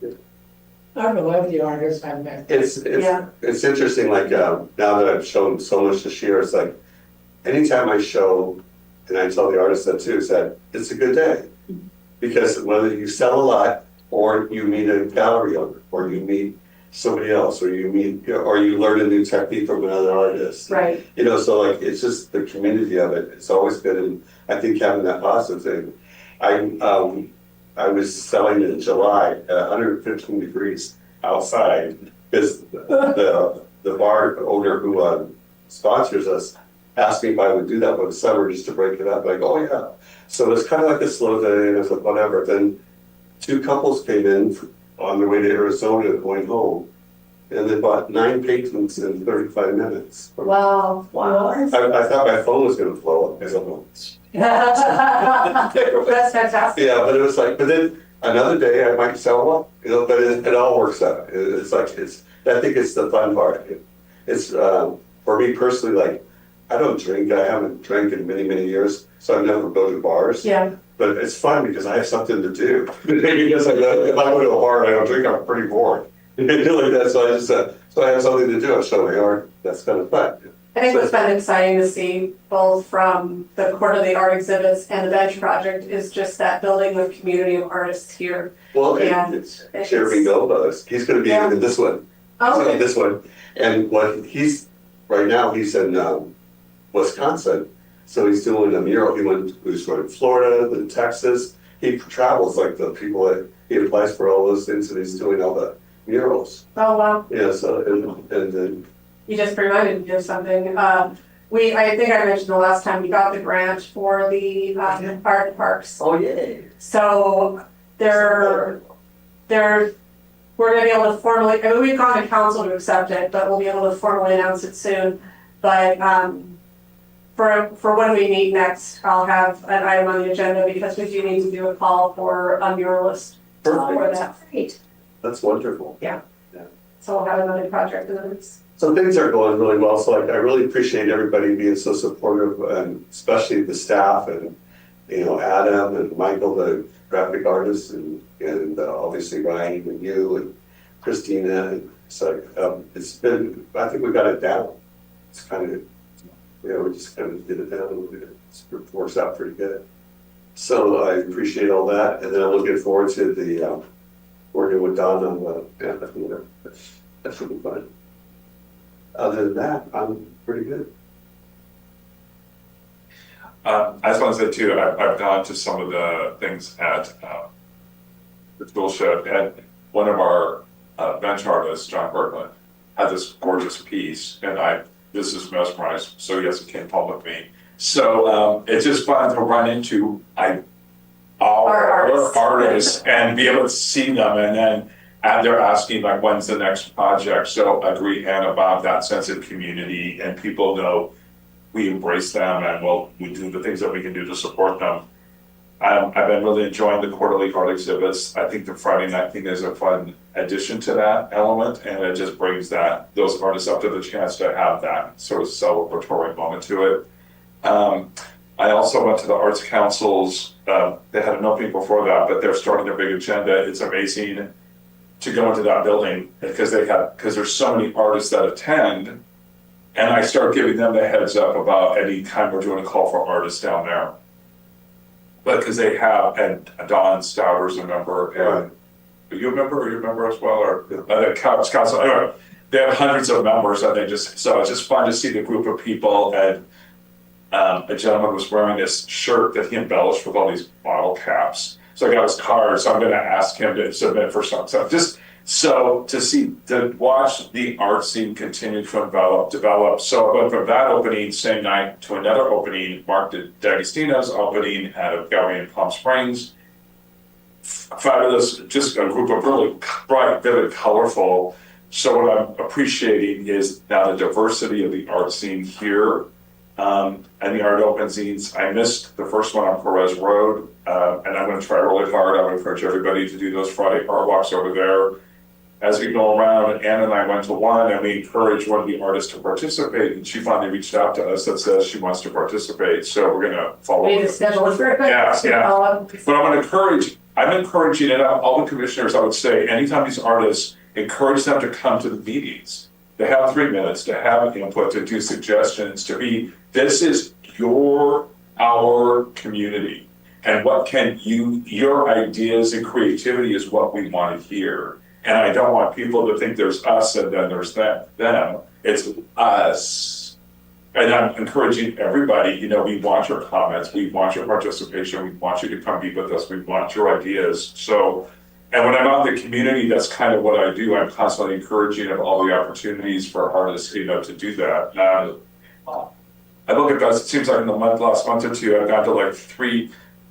I love the artists I met. Yeah. It's interesting, like, now that I've shown so much this year, it's like, anytime I show, and I tell the artists that too, is that it's a good day. Because whether you sell a lot, or you meet a gallery owner, or you meet somebody else, or you meet, or you learn a new technique from another artist. Right. So like, it's just the community of it. It's always been, I think, having that positive thing. I was selling in July at 115 degrees outside because the bar owner who sponsors us asked me if I would do that for the summer just to break it up. Like, oh yeah. So it's kind of like a slow day, and I said, whatever. Then 2 couples came in on their way to Arizona going home, and they bought 9 paintings in 35 minutes. Wow. I thought my phone was going to blow up. I don't know. That's fantastic. Yeah, but it was like, but then another day I might sell one, but it all works out. It's like, I think it's the fun part. It's, for me personally, like, I don't drink, I haven't drank in many, many years, so I never go to bars. Yeah. But it's fun because I have something to do. Because if I go to a bar and I don't drink, I'm pretty bored. Like that, so I have something to do, I show my art, that's kind of fun. I think what's been exciting to see both from the Quarterly Art Exhibits and the Bench Project is just that building of community of artists here. Well, Yeah. it's Jeremy Nova, he's gonna be in this one. Oh, So okay. this one, and right now, he's in, Wisconsin. So he's doing a mural, he was going to Florida, then Texas. He travels like the people that, he applies for all those things and he's doing all the murals. Oh, wow. Yeah, so, and then, You just reminded me of something. I think I mentioned the last time we got the grant for the art parks. oh, yay. So we're gonna be able to formally, I mean, we've gone to council to accept it, but we'll be able to formally announce it soon. But for when we meet next, I'll have an item on the agenda because we do need to do a call for a muralist. For that. Great. That's wonderful. So we'll have another project in the mix. So things are going really well, so like, I really appreciate everybody being so supportive, and especially the staff and, Adam and Michael, the graphic artist, and obviously Ryan and you and Christina, and so, it's been, I think we got it down. It's kind of, we just kind of did it down a little bit, it works out pretty good. So I appreciate all that, and then I'm looking forward to the, working with Don on the, that should be fun. Other than that, I'm pretty good. I just want to say too, I've gone to some of the things at the tool shed, and one of our bench artists, John Berkman, had this gorgeous piece, and this is mesmerized, so yes, it came home with me. So it's just fun to run into our artists and be able to see them, and they're asking like, when's the next project? So I agree, Anna, about that sense of community, and people know we embrace them and we do the things that we can do to support them. I've been really enjoying the quarterly art exhibits. I think the Friday night thing is a fun addition to that element, and it just brings those artists up to the chance to have that sort of celebratory moment to it. I also went to the Arts Councils. They had an opening before that, but they're starting their big agenda. It's amazing to go into that building because there's so many artists that attend. And I start giving them the heads up about any time we're doing a call for artists down there. But because they have, and Don Stouter's a member, and are you a member as well, or the council? Anyway, they have hundreds of members, and so it's just fun to see the group of people. And a gentleman was wearing this shirt that he embellished with all these bottle caps. So I got his card, so I'm going to ask him to submit for some stuff. Just so to watch the art scene continue to develop. So I went from that opening same night to another opening, Mark D'Agostino's opening at Gallery in Palm Springs. Fabulous, just a group of really bright, vivid, colorful. So what I'm appreciating is now the diversity of the art scene here. And the art open zines. I missed the first one on Perez Road, and I'm going to try really hard. I would encourage everybody to do those Friday art walks over there. As we go around, Ann and I went to one, and we encouraged one of the artists to participate, and she finally reached out to us that says she wants to participate, so we're going to follow We need up. to schedule it for it. Yeah. But I'm encouraging it out, all the commissioners, I would say, anytime these artists, encourage them to come to the meetings. To have 3 minutes, to have input, to do suggestions, this is our community. And what your ideas and creativity is what we want to hear. And I don't want people to think there's us and then there's them. It's us. And I'm encouraging everybody, we want your comments, we want your participation, we want you to come be with us, we want your ideas. So, and when I'm out in the community, that's kind of what I do. I'm constantly encouraging of all the opportunities for artists, to do that. I look at that, it seems like in the last month or two, I've gone to like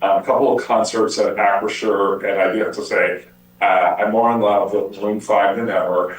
a couple of concerts at Acrisure, and I have to say, I'm more in love with Maroon 5 than ever.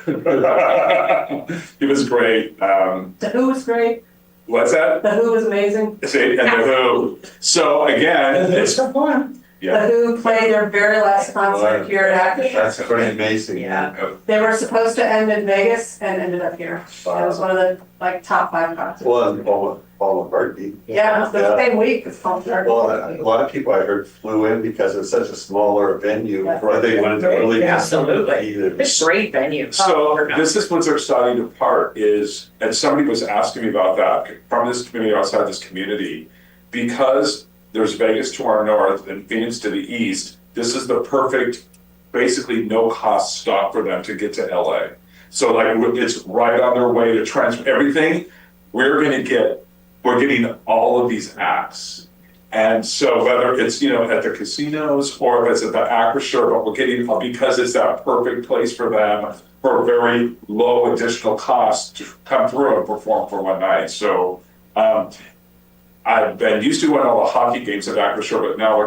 It was great. The Who was great. What's that? The Who was amazing. And the Who. So again, It's fun. The Who played their very last concert here at Acrisure. That's pretty amazing. Yeah. They were supposed to end in Vegas and ended up here. It was one of the top 5 concerts. Well, and Paul McCartney. Yeah, it was the same week as Paul McCartney. Well, a lot of people I heard flew in because it's such a smaller venue, where they wanted to really. Absolutely. Either. It's a great venue. So this is what's exciting to part is, and somebody was asking me about that from this community outside this community, because there's Vegas to our north and Phoenix to the east. This is the perfect, basically no cost stop for them to get to LA. So like, it's right on their way to transfer everything. We're getting all of these acts. And so whether it's, at the casinos or if it's at the Acrisure, but we're getting, because it's that perfect place for them for a very low additional cost to come through and perform for one night. So, I've been used to going to all the hockey games at Acrisure, but now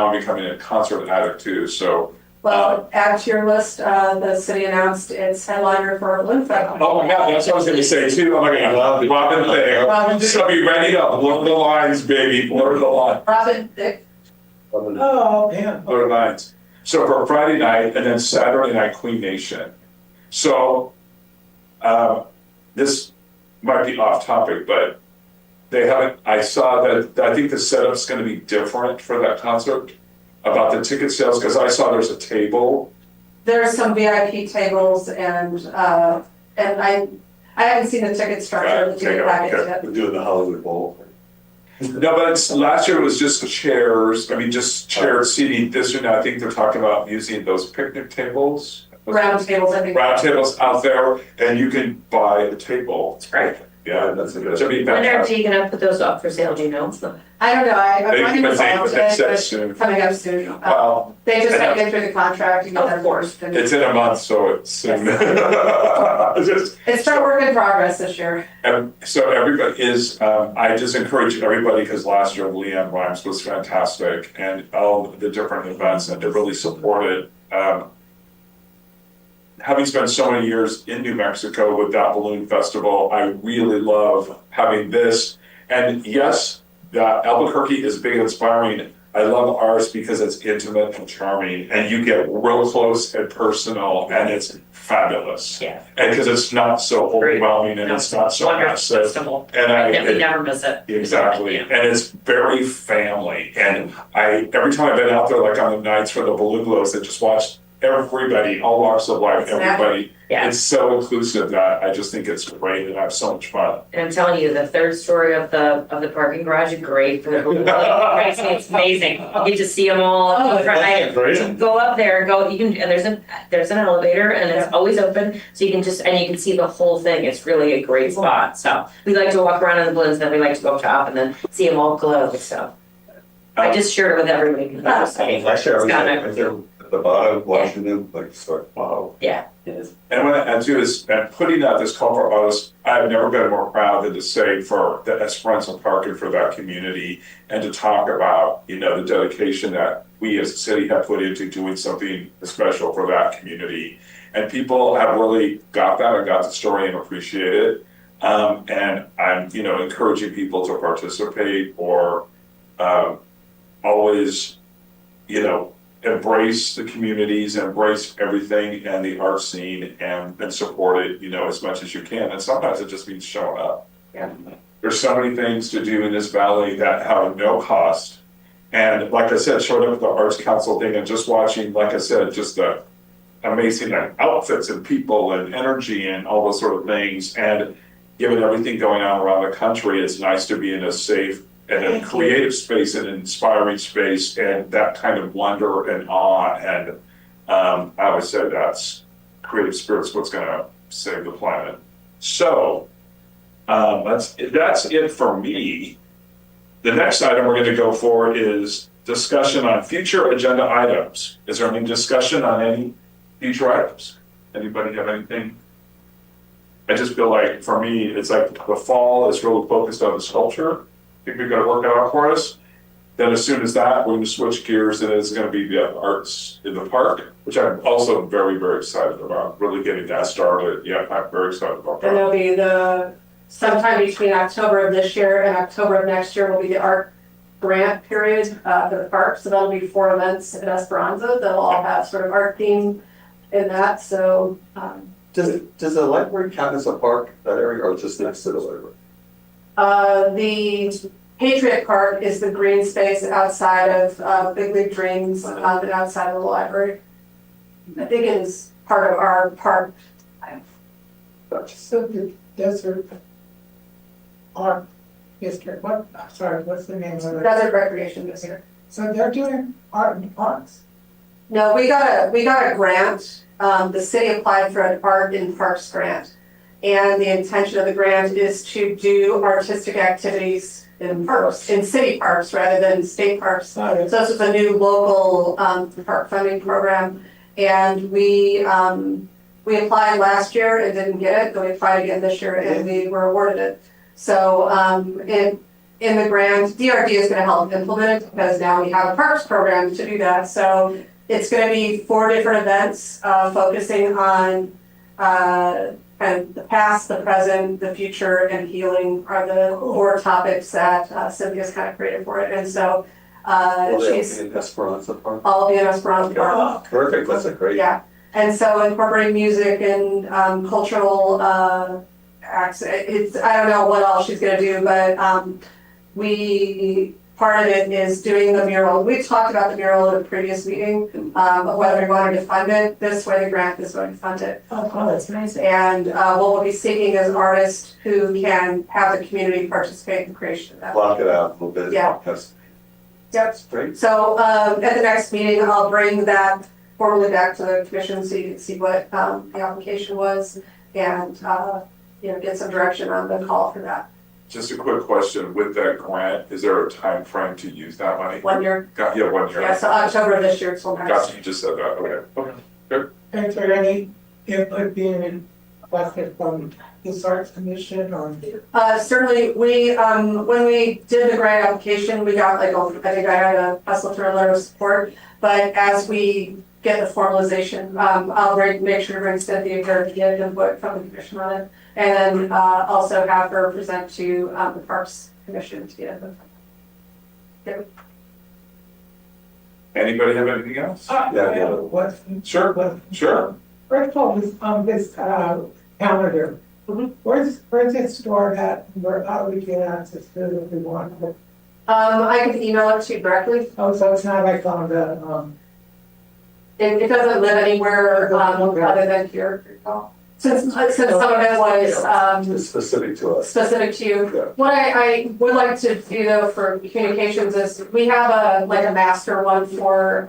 I'm becoming a concert addict too, so. Well, add to your list, the city announced its headliner for Balloon Festival. Oh my God, that's what I was gonna say too. Oh my God, Robin Thicke. Robin So be ready to blur the lines, baby, blur the lines, Robin Thicke. Oh, yeah. blur the lines. So for Friday night and then Saturday night, Queen Nation. So, this might be off topic, but I saw that, I think the setup's gonna be different for that concert about the ticket sales, because I saw there's a table. There's some VIP tables and I haven't seen the ticket structure, the ticket package yet. We're doing the Hollywood Bowl. No, but last year it was just the chairs, just chair seating. This year now, I think they're talking about using those picnic tables. Round tables, I think. Round tables out there, and you can buy a table. That's right. Yeah, That's a good. should be When are fantastic. you gonna put those up for sale, do you know? I don't know, I'm They- running but the they- call but they today, said but soon. it's coming up soon. Well, They just have to get through the contract and get that Of course. forced. it's in a month, so it's soon. Just- It's our work in progress this year. And so everybody is, I just encourage everybody, because last year Leanne Rhymes was fantastic and all the different events and they really supported. Having spent so many years in New Mexico with that balloon festival, I really love having this. And yes, Albuquerque is big and inspiring. I love ours because it's intimate and charming and you get real close and personal and it's fabulous. Yeah. And because it's not so overwhelming and No, it's not so Wonderful massive. festival. And We never miss it. exactly, Yeah. and it's very family. And every time I've been out there, like on the nights for the balloon glows, I just watched everybody, all walks of life, everybody. Yeah. It's so inclusive that I just think it's great and I have so much fun. And I'm telling you, the third story of the parking garage is great for the balloon. It's amazing. You get to see them all. Oh, that's great. So go up there and go, you can, and there's an elevator and it's always open. So you can you can see the whole thing. It's really a great spot. So we like to walk around in the balloons, then we like to go up top and then see them all glow. So I just shared it with everybody. Last year I was It's got right there at the bottom, watching them, like, sort of, wow. Yeah. And what I do is, and putting out this call for artists, I've never been more proud than to say for the Esperanza Park and for that community, and to talk about, the dedication that we as a city have put into doing something special for that community. And people have really got that and got the story and appreciate it. And I'm, encouraging people to participate or always, embrace the communities, embrace everything and the art scene and support it, as much as you can. And sometimes it just means showing up. Yeah. There's so many things to do in this valley that have no cost. And like I said, showing up at the Arts Council thing and just watching, like I said, just the amazing outfits and people and energy and all those sort of things. And given everything going on around the country, it's nice to be in a safe and a creative space and an inspiring space and that kind of wonder and awe. And I always said that's creative spirit's what's gonna save the planet. So that's it for me. The next item we're gonna go for is discussion on future agenda items. Is there any discussion on any future items? Anybody have anything? I just feel like for me, it's like the fall is really focused on the sculpture. I think we've got to work that out for us. Then as soon as that, we're going to switch gears and it's going to be the arts in the park, which I'm also very, very excited about, really getting that started. Yeah, I'm very excited about And that. there'll be sometime between October of this year and October of next year will be the art grant period for the park. So that'll be 4 events at Esperanza. They'll all have sort of art theme in that. So Does the library count as a park, that area, or just next to the library? the Patriot Park is the green space outside of Big League Dreams and outside of the library. I think it is part of our park. Gotcha. So the desert art district, what's the name of it? Desert Recreation District. So they're doing art in parks. No, we got a grant. The city applied for an art in parks grant. And the intention of the grant is to do artistic activities in parks, in city parks rather than state parks. So this is a new local, park funding program. And we applied last year and didn't get it, but we applied again this year and we were awarded it. So, in the grant, DRD is gonna help implement it because now we have a parks program to do that. So it's gonna be 4 different events, focusing on, kind of the past, the present, the future, and healing are the 4 topics that Cynthia's kind of created for it. And so, she's in Esperanza Park. all of the Esperanza Park. Oh, perfect, that's a great. Yeah, and so incorporating music and cultural acts, it's, I don't know what else she's gonna do, but part of it is doing the mural. We talked about the mural at a previous meeting, of whether we wanted to fund it. This way the grant is going to fund it. Oh, that's amazing. And what we'll be seeking is artists who can have the community participate in the creation of that. Block it out a little bit. Yeah. That's Yep. great. So at the next meeting, I'll bring that formally back to the commission so you can see what the application was and get some direction on the call for that. Just a quick question, with that grant, is there a time frame to use that money? 1 year. Yeah, 1 year. Yeah, so October of this year, it's sometime. Gotcha, you just said that, okay. Is there any input being requested from the Arts Commission or? Certainly, when we did the grant application, we got I think I had a hustle through a letter of support, but as we get the formalization, I'll make sure to bring Cynthia here to get input from the commission on it, and then also have her present to the Parks Commission to get input. Yep. Anybody have anything else? Yeah. What? Sure, sure. First of all, this calendar, Mhm. where's it stored at, where, how do we get access to it if we want it? I can email it to you directly. Oh, so it's not like on the, It doesn't live anywhere other than here. Since some of it was It's specific to us. specific to you. Yeah. What I would like to do though for communications is we have a master one for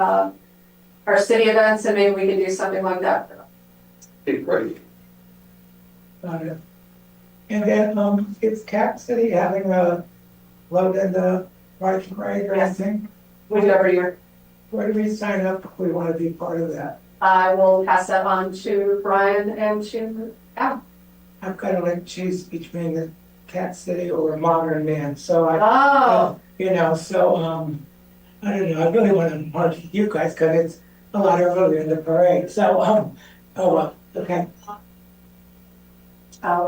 our city events, and maybe we can do something like that. Hey, great. and then, is Cap City having a load in the March parade or Yes. anything? We do every year. Where do we sign up if we want to be part of that? I will pass that on to Brian and to Al. I'm kind of like choose between the Cat City or Modern Man, so I, Oh, I don't know, I really want to march with you guys because it's a lot earlier in the parade, so, oh, well, okay.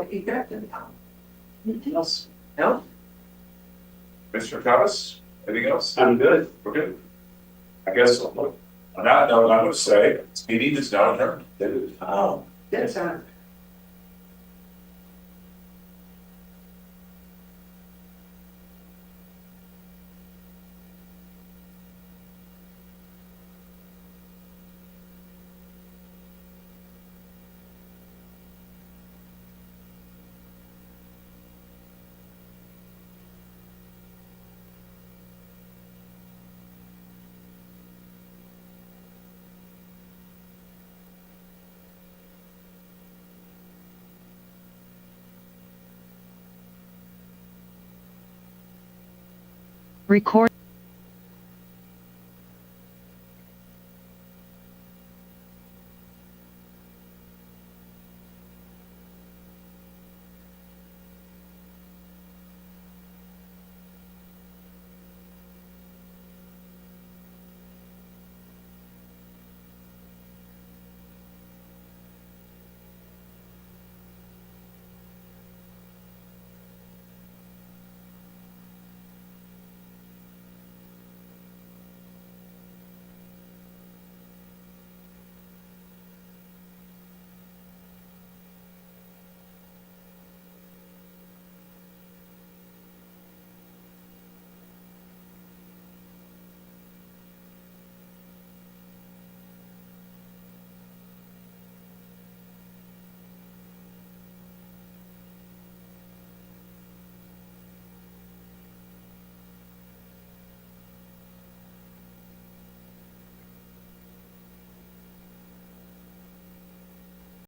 you could have to. Anything else? No? Mr. Travis, anything else? I'm good. We're good. I guess, on that note, I'm gonna say, this meeting is now adjourned. Oh. Yes, Record.